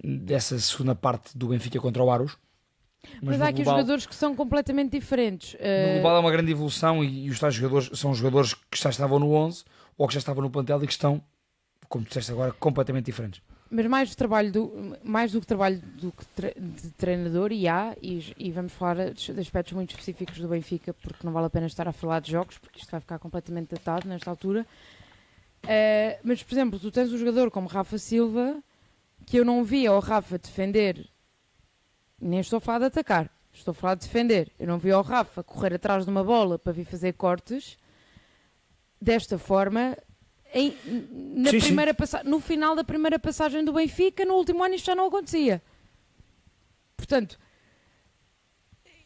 dessa segunda parte do Benfica contra o Aros. Mas há aqui global, jogadores que são completamente diferentes. No global é uma grande evolução e os tais jogadores são jogadores que já estavam no 11 ou que já estavam no plantel e que estão, como tu disseste agora, completamente diferentes. Mas mais do que trabalho de treinador, e vamos falar de aspectos muito específicos do Benfica, porque não vale a pena estar a falar de jogos, porque isto vai ficar completamente datado nesta altura. Mas, por exemplo, tu tens um jogador como Rafa Silva, que eu não via o Rafa defender, nem estou a falar de atacar, estou a falar de defender. Eu não via o Rafa correr atrás de uma bola para vir fazer cortes desta forma. No final da primeira passagem do Benfica, no último ano isto já não acontecia. Portanto,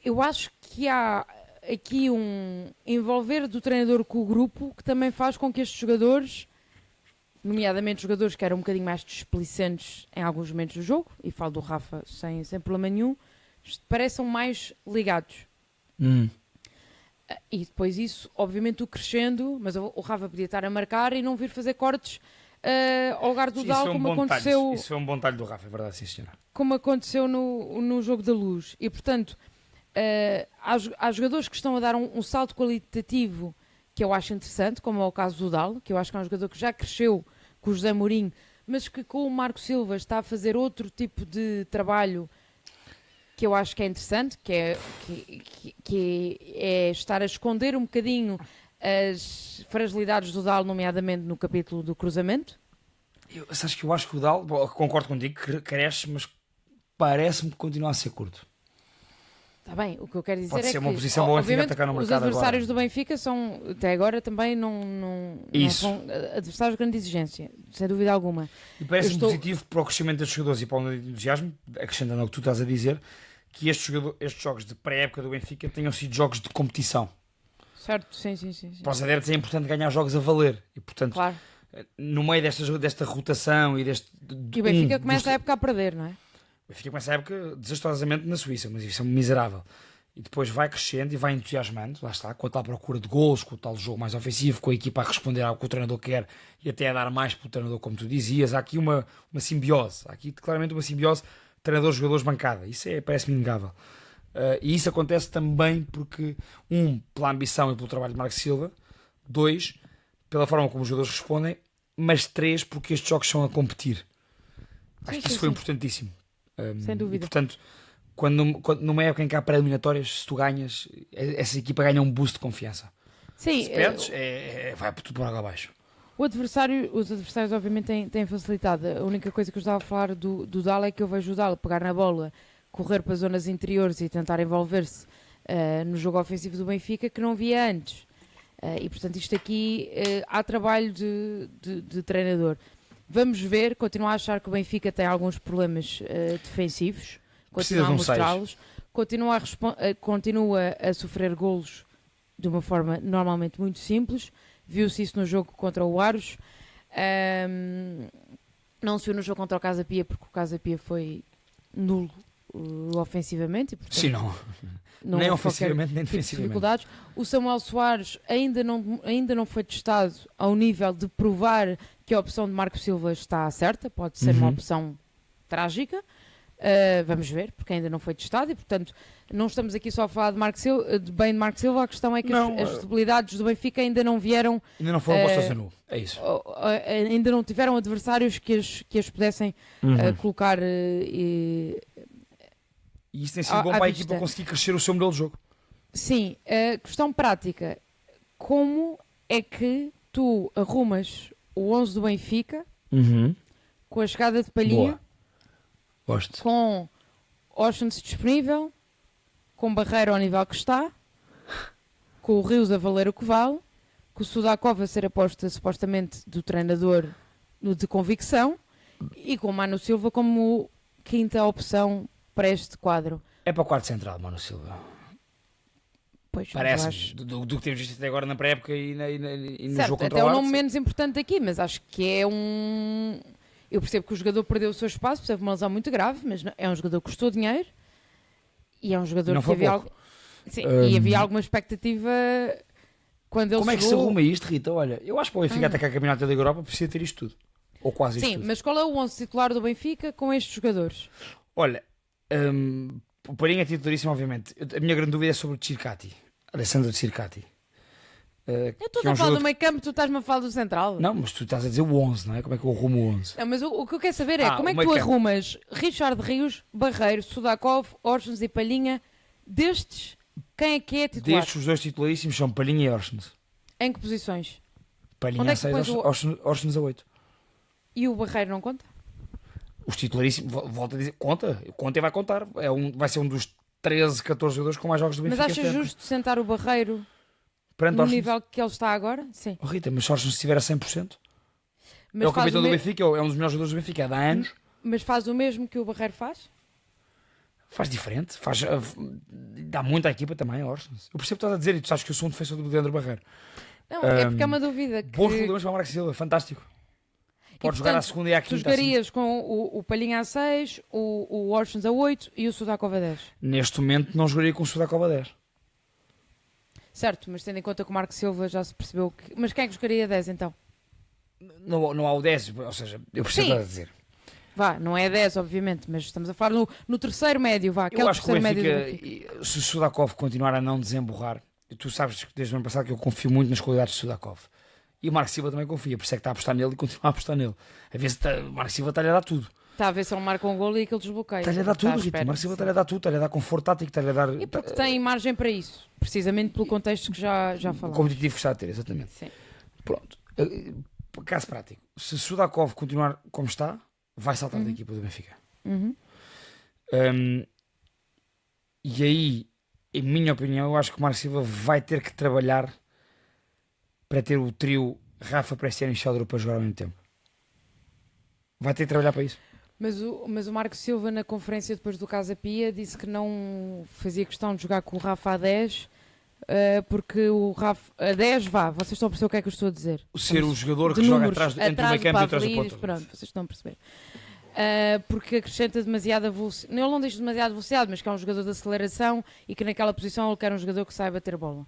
eu acho que há aqui um envolver do treinador com o grupo que também faz com que estes jogadores, nomeadamente jogadores que eram um bocadinho mais displicentes em alguns momentos do jogo, e falo do Rafa sem problema nenhum, pareçam mais ligados. E depois isso, obviamente, o crescendo, mas o Rafa podia estar a marcar e não vir fazer cortes ao lugar do Dal, como aconteceu... Isso foi um bom talho do Rafa, é verdade, sim, senhora. Como aconteceu no jogo da Luz. E, portanto, há jogadores que estão a dar um salto qualitativo que eu acho interessante, como é o caso do Dal, que eu acho que é um jogador que já cresceu com o José Mourinho, mas que com o Marco Silva está a fazer outro tipo de trabalho que eu acho que é interessante, que é estar a esconder um bocadinho as fragilidades do Dal, nomeadamente no capítulo do cruzamento. Sabes que eu acho que o Dal, concordo contigo, que cresce, mas parece-me que continua a ser curto. Está bem, o que eu quero dizer Pode é ser que uma posição boa em atacar no mercado. Os adversários agora do Benfica são, até agora, também não são adversários de grande exigência, sem dúvida alguma. E parece-me positivo para o crescimento destes jogadores e para o entusiasmo, acrescentando ao que tu estás a dizer, que estes jogos de pré-época do Benfica tenham sido jogos de competição. Certo, sim. Para os adeptos é importante ganhar jogos a valer. E, portanto, claro, no meio desta rotação e deste... E o Benfica começa a época a perder, não é? O Benfica começa a época desastrosamente na Suíça, mas isso é miserável. E depois vai crescendo e vai entusiasmando, lá está, com a tal procura de golos, com o tal jogo mais ofensivo, com a equipa a responder ao que o treinador quer e até a dar mais para o treinador, como tu dizias. Há aqui uma simbiose, há aqui claramente uma simbiose treinador-jogadores bancada. Isso parece-me inegável. E isso acontece também porque, pela ambição e pelo trabalho de Marco Silva, 2, pela forma como os jogadores respondem, mas 3, porque estes jogos são a competir. Acho que isso foi importantíssimo. Sem dúvida. E, portanto, quando numa época em que há pré-eliminatórias, se tu ganhas, essa equipa ganha um boost de confiança. Sim, se perdes, vai tudo por água abaixo. Os adversários obviamente têm facilitado. A única coisa que eu estava a falar do Dala é que eu vejo o Dala pegar na bola, correr para zonas interiores e tentar envolver-se no jogo ofensivo do Benfica que não via antes. E portanto isto aqui há trabalho de treinador. Vamos ver, continuo a achar que o Benfica tem alguns problemas defensivos, continua a mostrá-los, continua a sofrer golos de uma forma normalmente muito simples. Viu-se isso no jogo contra o Aros. Não se viu no jogo contra o Casa Pia, porque o Casa Pia foi nulo ofensivamente. E, portanto, sim, não. Nem ofensivamente, nem defensivamente. O Samuel Soares ainda não foi testado ao nível de provar que a opção de Marco Silva está certa. Pode ser uma opção trágica. Vamos ver, porque ainda não foi testado e, portanto, não estamos aqui só a falar de Marco Silva. A questão é que as debilidades do Benfica ainda não vieram. Ainda não foram postas a nu. É isso. Ainda não tiveram adversários que as pudessem colocar. E isso tem sido bom para a equipa conseguir crescer o seu modelo de jogo. Sim, questão prática. Como é que tu arrumas o 11 do Benfica com a chegada de Palhinha? Boa. Gosto. Com Oshens disponível, com Barreiro ao nível que está, com o Rios a valer o que vale, com o Sudakov a ser aposta supostamente do treinador de convicção e com o Mano Silva como quinta opção para este quadro. É para o quarto central, Mano Silva. Pois, parece do que temos visto até agora na pré-época e no certo, jogo contra até o o Arts. nome menos importante aqui, mas acho que é um... Eu percebo que o jogador perdeu o seu espaço, percebe uma lesão muito grave, mas é um jogador que custou dinheiro e é um jogador não que havia, e havia alguma expectativa quando ele Como chegou. é que se arruma isto, Rita? Olha, eu acho que o Benfica até que a Campeonato da Europa precisa ter isto tudo. Ou quase isto tudo. Sim, mas qual é o 11 titular do Benfica com estes jogadores? Olha, o Palhinha é titularíssimo, obviamente. A minha grande dúvida é sobre o Circati. Alessandro Circati. Eu estou a falar do meio campo, tu estás-me a falar do central. Não, mas tu estás a dizer o 11, não é? Como é que eu arrumo o 11? Não, mas o que eu quero saber é como é que tu campo. arrumas Richard Rios, Barreiro, Sudakov, Orsens e Palhinha. Destes, quem é que é titular? Destes, os dois titularíssimos são Palhinha e Orsens. Em que posições? Palhinha Onde é a que 6, pões Orsens a 8. E o Barreiro não conta? Os titularíssimos, volto a dizer, conta e vai contar. Vai ser um dos 13, 14 jogadores com mais jogos do Benfica. Mas achas justo sentar o Barreiro perante no Orsens? nível que ele está agora? Sim. Oh, Rita, mas se Orsens estiver a 100%, Mas é o faz capitão do Benfica, é um dos melhores jogadores do Benfica há anos. Mas faz o mesmo que o Barreiro faz? Faz diferente, dá muito à equipa também, Orsens. Eu percebo o que estás a dizer e tu sabes que eu sou um defensor do Leandro Barreiro. Não, é porque é uma dúvida. Que... Bons problemas para o Marco Silva, fantástico. Pode jogar à segunda e à quinta. Tu jogarias com o Palhinha a 6, o Orsens a 8 e o Sudakov a 10? Neste momento não jogaria com o Sudakov a 10. Certo, mas tendo em conta que o Marco Silva já se percebeu que... Mas quem é que jogaria a 10 então? Não há o 10, ou seja, eu percebo o que estás a dizer. Vá, não é 10 obviamente, mas estamos a falar no terceiro médio, vá. Eu acho que o Benfica, se o Sudakov continuar a não desemborrar, tu sabes desde o ano passado que eu confio muito nas qualidades de Sudakov. E o Marco Silva também confia, por isso é que está a apostar nele e continua a apostar nele. A ver se o Marco Silva está-lhe a dar tudo. Está a ver se ele marca um golo e aquele desbloqueio. Está-lhe a dar tudo, Rita. O Marco Silva está-lhe a dar tudo, está-lhe a dar conforto tático, está-lhe a dar... E porque tem margem para isso, precisamente pelo contexto que já falamos. Competitivo que está a ter, exatamente. Sim. Pronto. Caso prático. Se Sudakov continuar como está, vai saltar da equipa do Benfica. E aí, em minha opinião, eu acho que o Marco Silva vai ter que trabalhar para ter o trio Rafa, Prestiano e Sheldon para jogar ao mesmo tempo. Vai ter que trabalhar para isso. Mas o Marco Silva, na conferência depois do Casa Pia, disse que não fazia questão de jogar com o Rafa a 10, porque o Rafa a 10 vocês estão a perceber o que é que eu estou a dizer. Ser o jogador que joga atrás entre o meio campo e atrás do ponto. Pronto, vocês estão a perceber. Porque acrescenta demasiada velocidade. Ele não diz demasiada velocidade, mas que é um jogador de aceleração e que naquela posição ele quer um jogador que saiba ter bola.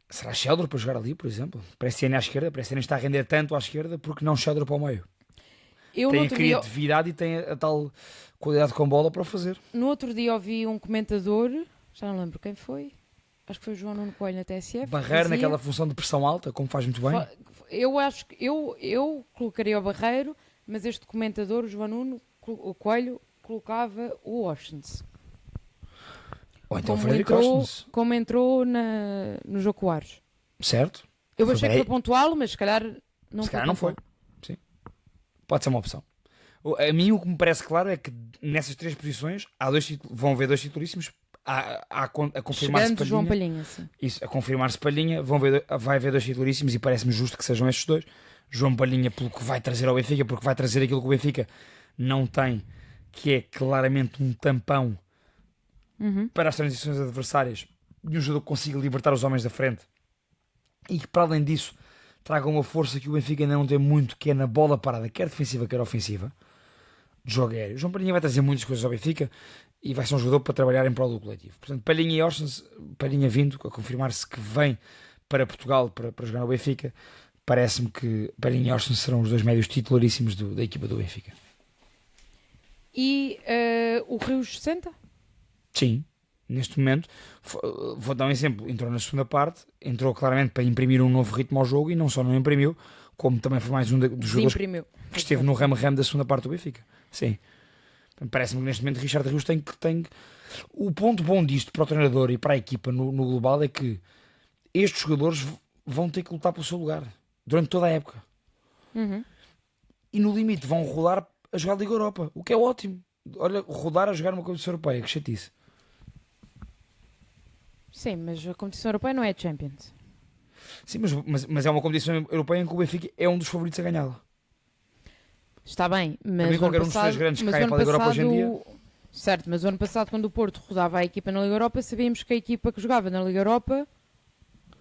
Será Sheldon para jogar ali, por exemplo? Prestiano à esquerda, Prestiano está a render tanto à esquerda, porque não Sheldon para o meio? Tem a criatividade e tem a tal qualidade com bola para o fazer. No outro dia ouvi um comentador, já não lembro quem foi, acho que foi o João Nuno Coelho na TSF. Barreiro naquela função de pressão alta, como faz muito bem. Eu acho que eu colocaria o Barreiro, mas este comentador, o João Nuno o Coelho, colocava o Orsens. Ou então Frederico Orsens. Como entrou no jogo com o Aros. certo? Eu achei que foi pontual, mas se calhar não Se foi. calhar não foi. Sim. Pode ser uma opção. A mim o que me parece claro é que nessas 3 posições vão haver 2 titularíssimos a confirmar-se Palhinha. João Palhinha, sim. Isso, a confirmar-se Palhinha, vai haver 2 titularíssimos e parece-me justo que sejam estes 2. João Palhinha pelo que vai trazer ao Benfica, porque vai trazer aquilo que o Benfica não tem, que é claramente um tampão para as transições adversárias e um jogador que consiga libertar os homens da frente e que para além disso traga uma força que o Benfica ainda não tem muito, que é na bola parada, quer defensiva quer ofensiva, de jogo aéreo. João Palhinha vai trazer muitas coisas ao Benfica e vai ser um jogador para trabalhar em prol do coletivo. Portanto, Palhinha e Orsens, Palhinha vindo a confirmar-se que vem para Portugal para jogar no Benfica, parece-me que Palhinha e Orsens serão os 2 médios titularíssimos da equipa do Benfica. E o Rios 60? Sim, neste momento, vou dar um exemplo, entrou na segunda parte, entrou claramente para imprimir um novo ritmo ao jogo e não só não imprimiu, como também foi mais um dos jogadores que esteve no ramo-ramo da segunda parte do Benfica. Sim. Parece-me que neste momento Richard Rios tem. O ponto bom disto para o treinador e para a equipa no global é que estes jogadores vão ter que lutar pelo seu lugar durante toda a época. E no limite vão rodar a jogar a Liga Europa, o que é ótimo. Olha, rodar a jogar uma competição europeia, que chatice. Sim, mas a competição europeia não é Champions. Sim, mas é uma competição europeia em que o Benfica é um dos favoritos a ganhá-la. Está bem, mas mim, qualquer um dos 3 grandes que cai para a Liga Europa hoje em dia. Certo, mas o ano passado, quando o Porto rodava a equipa na Liga Europa, sabíamos que a equipa que jogava na Liga Europa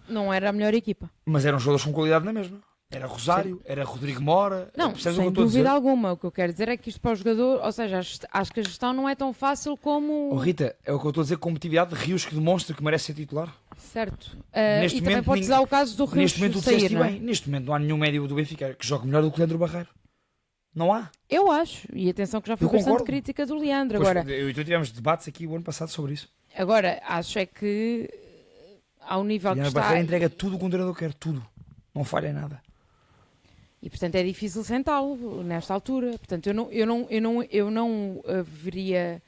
não era a melhor equipa. Mas eram jogadores com qualidade na mesma. Era Rosário, era Rodrigo Mora. Não, sem dúvida alguma. O que eu quero dizer é que isto para o jogador, ou seja, acho que a gestão não é tão fácil como... Oh, Rita, é o que eu estou a dizer, competitividade de Rios que demonstra que merece ser titular. Certo. E também pode usar o caso do Rios sair, não é? Neste momento não há nenhum médio do Benfica que jogue melhor do que o Leandro Barreiro. Não há. Eu acho. E atenção que já foi bastante crítica do Leandro. Pois, agora, eu e tu tivemos debates aqui o ano passado sobre isso. Agora, acho é que ao nível Leandro que está... Barreiro entrega tudo o que um treinador quer, tudo. Não falha em nada. E portanto é difícil sentá-lo nesta altura. Portanto, eu não veria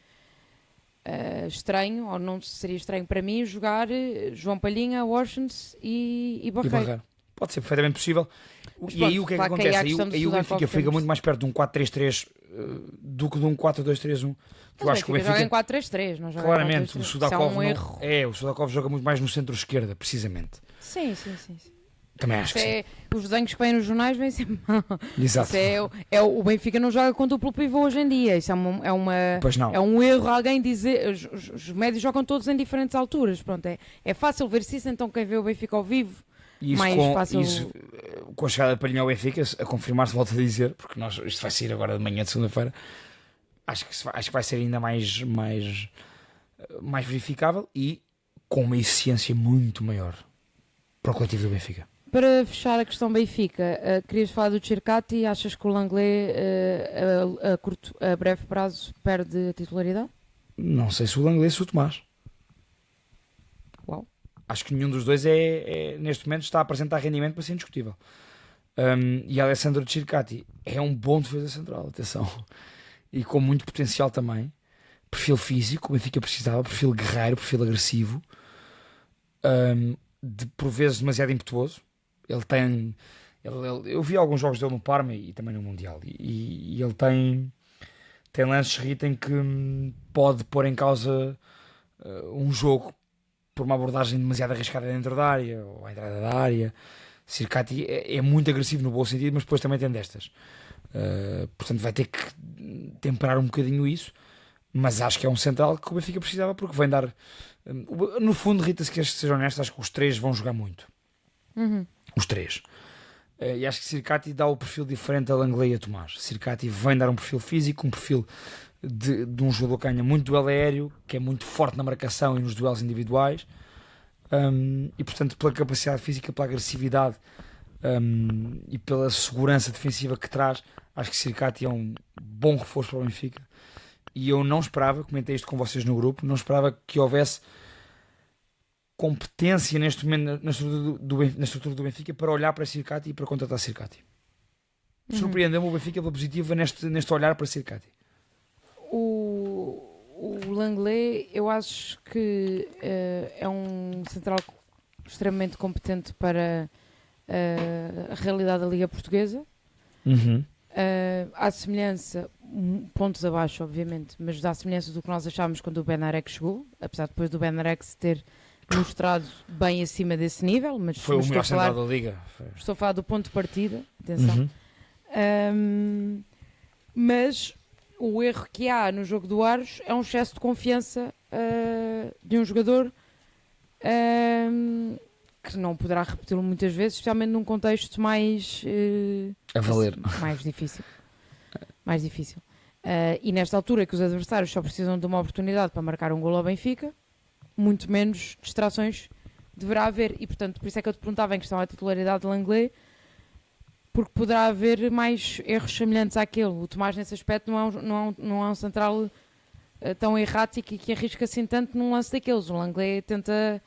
estranho, ou não seria estranho para mim, jogar João Palhinha, Orsens e Barreiro. Pode ser perfeitamente possível. Mas, e aí o que é que acontece? Aí o Benfica fica muito mais perto de um 4-3-3 do que de um 4-2-3-1. Eu acho que o Benfica joga em 4-3-3, não joga claramente, em 4-3-3. o Sudakov é um erro. O Sudakov joga muito mais no centro-esquerda, precisamente. Sim. Também acho que sim. Os desenhos que vêm nos jornais vêm sempre mal. Exato. O Benfica não joga com duplo pivô hoje em dia. Isso é um erro alguém dizer. Os médios jogam todos em diferentes alturas. Pronto, é fácil ver se isso, então quem vê o Benfica ao vivo. Com a chegada de Palhinha ao Benfica, a confirmar-se, volto a dizer, porque isto vai sair agora de manhã de segunda-feira, acho que vai ser ainda mais verificável e com uma eficiência muito maior para o coletivo do Benfica. Para fechar a questão Benfica, querias falar do Cercati? Achas que o Langlais a breve prazo perde a titularidade? Não sei se o Langlais ou o Tomás. Uau. Acho que nenhum dos dois neste momento está a apresentar rendimento para ser indiscutível. E Alessandro Cercati é um bom defesa central, atenção, e com muito potencial também. Perfil físico, o Benfica precisava, perfil guerreiro, perfil agressivo, por vezes demasiado impetuoso. Eu vi alguns jogos dele no Parma e também no Mundial, e ele tem lances, Rita, em que pode pôr em causa um jogo por uma abordagem demasiado arriscada dentro da área ou à entrada da área. Cercati é muito agressivo no bom sentido, mas depois também tem destas. Portanto vai ter que temperar um bocadinho isso, mas acho que é um central que o Benfica precisava, porque vem dar... No fundo, Rita, se queres ser honesto, acho que os 3 vão jogar muito. Os 3. E acho que Cercati dá o perfil diferente a Langlais e a Tomás. Cercati vem dar um perfil físico, um perfil de um jogador que ganha muito duelo aéreo, que é muito forte na marcação e nos duelos individuais, e portanto pela capacidade física, pela agressividade e pela segurança defensiva que traz, acho que Cercati é um bom reforço para o Benfica. E eu não esperava, comentei isto com vocês no grupo, não esperava que houvesse competência neste momento na estrutura do Benfica para olhar para Cercati e para contratar Cercati. Surpreendeu-me o Benfica pela positiva neste olhar para Cercati. O Langlais, eu acho que é um central extremamente competente para a realidade da Liga Portuguesa. À semelhança, pontos abaixo, obviamente, mas à semelhança do que nós achávamos quando o Benarek chegou, apesar depois do Benarek se ter mostrado bem acima desse nível, mas foi o melhor central da Liga. Estou a falar do ponto de partida, atenção. Mas o erro que há no jogo do Aros é um excesso de confiança de um jogador que não poderá repeti-lo muitas vezes, especialmente num contexto mais a valer, mais difícil. E nesta altura que os adversários só precisam de uma oportunidade para marcar um golo ao Benfica, muito menos distrações deverá haver, e portanto por isso é que eu te perguntava em questão à titularidade de Langley, porque poderá haver mais erros semelhantes àquele. O Tomás nesse aspecto não é um central tão errático e que arrisca assim tanto num lance daqueles. O Langley tenta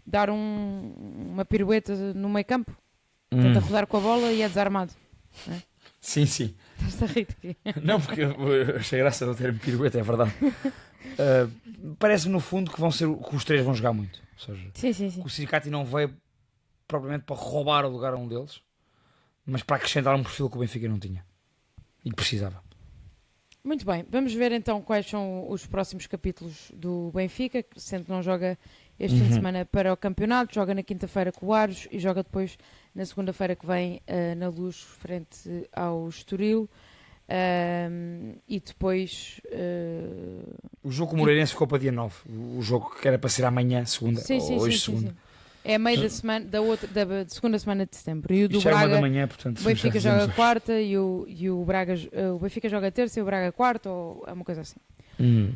dar uma pirueta no meio campo, tenta rodar com a bola e é desarmado, não é? Sim. Estás a rir aqui? Não, porque eu achei graça de eu ter pirueta, é verdade. Parece-me no fundo que os três vão jogar muito. Ou seja, sim. que o Siricati não veio propriamente para roubar o lugar a um deles, mas para acrescentar um perfil que o Benfica não tinha e que precisava. Muito bem, vamos ver então quais são os próximos capítulos do Benfica, sendo que não joga este fim de semana para o campeonato, joga na quinta-feira com o Aros e joga depois na segunda-feira que vem na Luz frente ao Estoril. E depois o jogo com o Moreirense ficou para dia 9, o jogo que era para ser amanhã, segunda, hoje segunda. Sim. É a meio da semana, da segunda semana de setembro. E o do Isto Braga, da manhã, portanto, o Benfica joga quarta e o Braga, o Benfica joga terça e o Braga quarta, ou é uma coisa assim.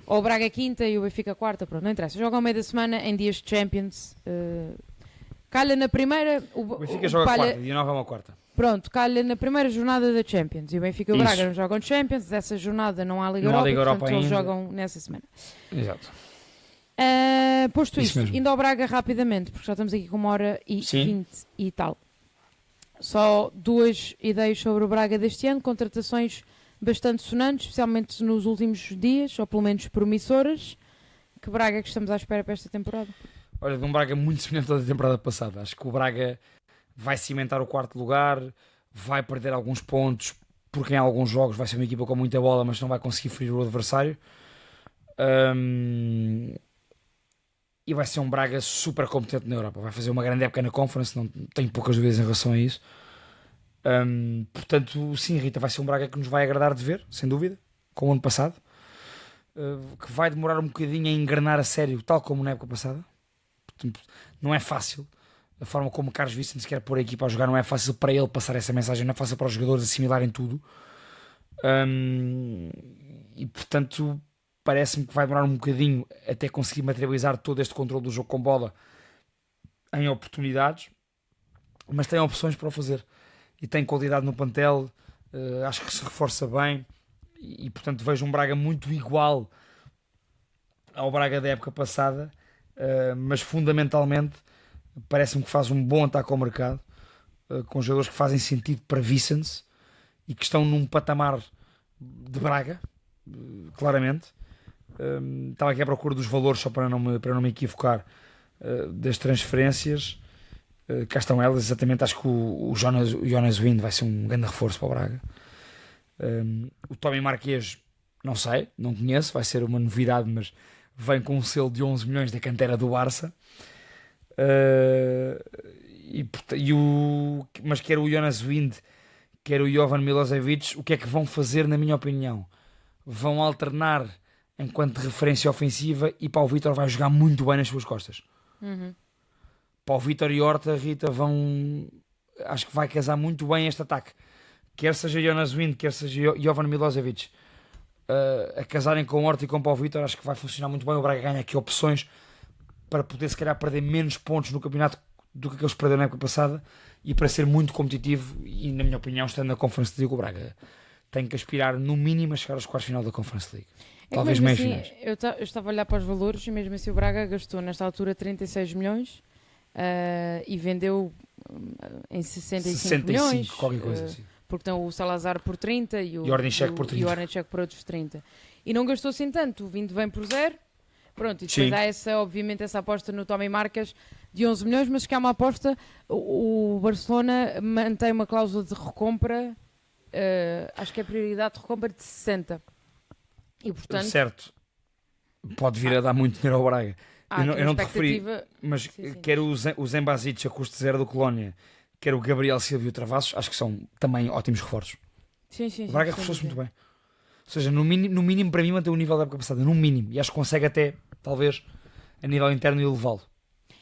Ou o Braga quinta e o Benfica quarta, pronto, não interessa. Jogam ao meio da semana em dias de Champions. Calha na primeira... O Benfica joga quarta, dia 9 é uma quarta. Pronto, calha na primeira jornada da Champions. E o Benfica e o Braga não jogam Champions. Dessa jornada não há Liga Europa, portanto eles jogam nessa semana. Exato. Posto isto, indo ao Braga rapidamente, porque já estamos aqui com 1h20 e tal. Só 2 ideias sobre o Braga deste ano. Contratações bastante sonantes, especialmente nos últimos dias, ou pelo menos promissoras. Que Braga que estamos à espera para esta temporada? Olha, de um Braga muito semelhante à temporada passada. Acho que o Braga vai cimentar o quarto lugar, vai perder alguns pontos, porque em alguns jogos vai ser uma equipa com muita bola, mas não vai conseguir ferir o adversário. E vai ser um Braga super competente na Europa. Vai fazer uma grande época na Conference, não tenho poucas dúvidas em relação a isso. Portanto, sim, Rita, vai ser um Braga que nos vai agradar de ver, sem dúvida, como o ano passado. Que vai demorar um bocadinho a engrenar a sério, tal como na época passada. Portanto, não é fácil. A forma como o Carlos Vicente quer pôr a equipa a jogar não é fácil para ele passar essa mensagem, não é fácil para os jogadores assimilarem tudo. E portanto parece-me que vai demorar um bocadinho até conseguir materializar todo este controle do jogo com bola em oportunidades, mas tem opções para o fazer e tem qualidade no plantel. Acho que se reforça bem e portanto vejo um Braga muito igual ao Braga da época passada, mas fundamentalmente parece-me que faz um bom ataque ao mercado, com jogadores que fazem sentido para Vicens e que estão num patamar de Braga, claramente. Estava aqui à procura dos valores só para não me equivocar, das transferências. Cá estão elas, exatamente. Acho que o Jonas Wind vai ser um grande reforço para o Braga. O Tommy Marquês, não sei, não conheço, vai ser uma novidade, mas vem com um selo de 11 milhões da cantera do Barça. Mas quer o Jonas Wind, quer o Jovan Milosevic, o que é que vão fazer, na minha opinião? Vão alternar enquanto referência ofensiva e Paulo Vítor vai jogar muito bem nas suas costas. Paulo Vítor e Horta, Rita, acho que vai casar muito bem este ataque, quer seja Jonas Wind, quer seja Jovan Milosevic, a casarem com Horta e com Paulo Vítor. Acho que vai funcionar muito bem. O Braga ganha aqui opções para poder se calhar perder menos pontos no campeonato do que aqueles que perderam na época passada e para ser muito competitivo. E na minha opinião, estando na Conference League, o Braga tem que aspirar no mínimo a chegar aos quartos de final da Conference League, talvez meias finais. Eu estava a olhar para os valores e mesmo assim o Braga gastou nesta altura 36 milhões e vendeu em 65 milhões, qualquer coisa assim. Porque tem o Salazar por 30 e o Ornicek por 30 e o Ornicek por outros 30, e não gastou assim tanto. O Vindo vem por 0. Pronto, e depois há obviamente essa aposta no Tommy Marques, de 11 milhões, mas que há uma aposta, o Barcelona mantém uma cláusula de recompra, acho que é prioridade de recompra de 60. E portanto... Certo, pode vir a dar muito dinheiro ao Braga. Eu não te referi, mas sim. quer o Zembazic a custo zero do Colónia, quer o Gabriel Silva e o Travassos, acho que são também ótimos reforços. Sim, o Braga reforçou-se muito bem. Ou seja, no mínimo para mim mantém o nível da época passada, no mínimo, e acho que consegue até, talvez, a nível interno elevá-lo.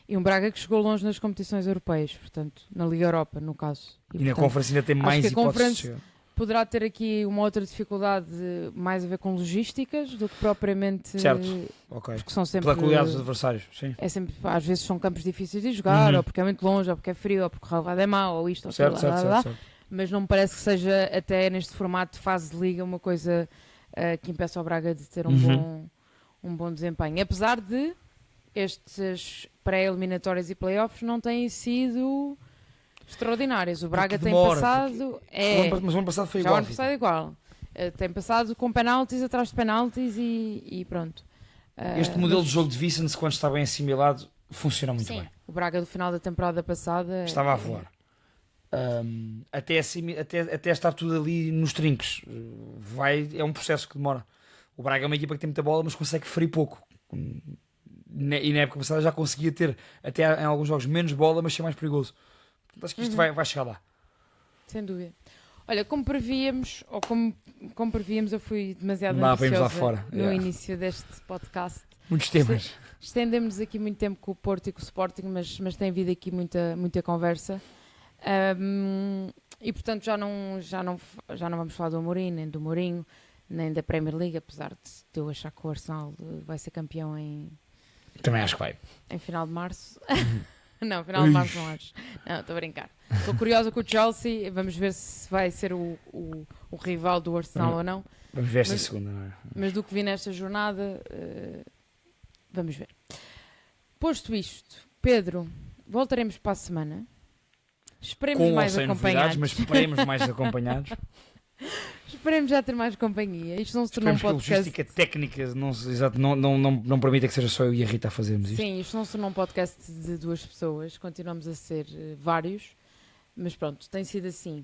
E um Braga que chegou longe nas competições europeias, portanto, na Liga Europa, no caso. E na Conferência ainda tem mais hipóteses de chegar. Poderá ter aqui uma outra dificuldade mais a ver com logísticas do que propriamente... Certo, ok. Porque são sempre... Pela qualidade dos adversários, sim. É sempre, às vezes são campos difíceis de jogar, ou porque é muito longe, ou porque é frio, ou porque o relvado é mau, ou isto, ou certo, aquilo, certo. Mas não me parece que seja, até neste formato de fase de liga, uma coisa que impeça o Braga de ter um bom desempenho. Apesar de estes pré-eliminatórias e playoffs não têm sido extraordinários. O Braga tem passado... Mas o ano passado foi já igual. o ano passado é igual. Tem passado com penaltis atrás de penaltis e pronto. Este modelo de jogo de Vicens, quando está bem assimilado, funciona muito bem. O Braga do final da temporada passada... Estava a voar. Até estar tudo ali nos trincos. É um processo que demora. O Braga é uma equipa que tem muita bola, mas consegue ferir pouco. E na época passada já conseguia ter, até em alguns jogos, menos bola, mas ser mais perigoso. Portanto, acho que isto vai chegar lá. Sem dúvida. Olha, como prevíamos, eu fui demasiado Lá ambiciosa fora. no início deste podcast. Muitos temas. Estendemos aqui muito tempo com o Porto e com o Sporting, mas tem havido aqui muita conversa. E portanto já não vamos falar do Amorim, nem do Mourinho, nem da Premier League, apesar de eu achar que o Arsenal vai ser campeão Também acho que vai. Em final de março. Não, final de março não acho. Não, estou a brincar. Estou curiosa com o Chelsea. Vamos ver se vai ser o rival do Arsenal ou não. Vamos ver esta segunda, não é? Mas do que vi nesta jornada, vamos ver. Posto isto, Pedro, voltaremos para a semana. Esperemos com mais ou sem acompanhados. Mas esperemos mais acompanhados. Esperemos já ter mais companhia. Isto não se tornou um podcast. A logística técnica não permite que seja só eu e a Rita a fazermos isto. Sim, isto não se tornou um podcast de 2 pessoas. Continuamos a ser vários. Mas pronto, tem sido assim.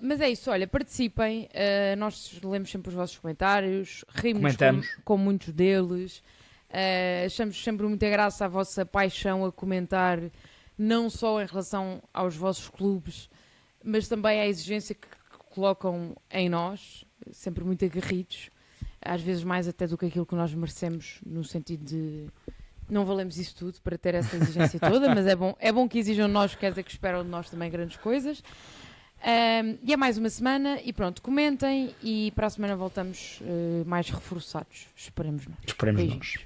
Mas é isso, olha, participem. Nós lemos sempre os vossos comentários. Rimos com muitos deles. Achamos sempre muita graça a vossa paixão a comentar, não só em relação aos vossos clubes, mas também à exigência que colocam em nós, sempre muito aguerridos, às vezes mais até do que aquilo que nós merecemos, no sentido de não valemos isso tudo para ter essa exigência toda, mas é bom que exijam de nós, quer dizer que esperam de nós também grandes coisas. E é mais uma semana e pronto, comentem e para a semana voltamos mais reforçados, esperemos nós. Esperemos nós.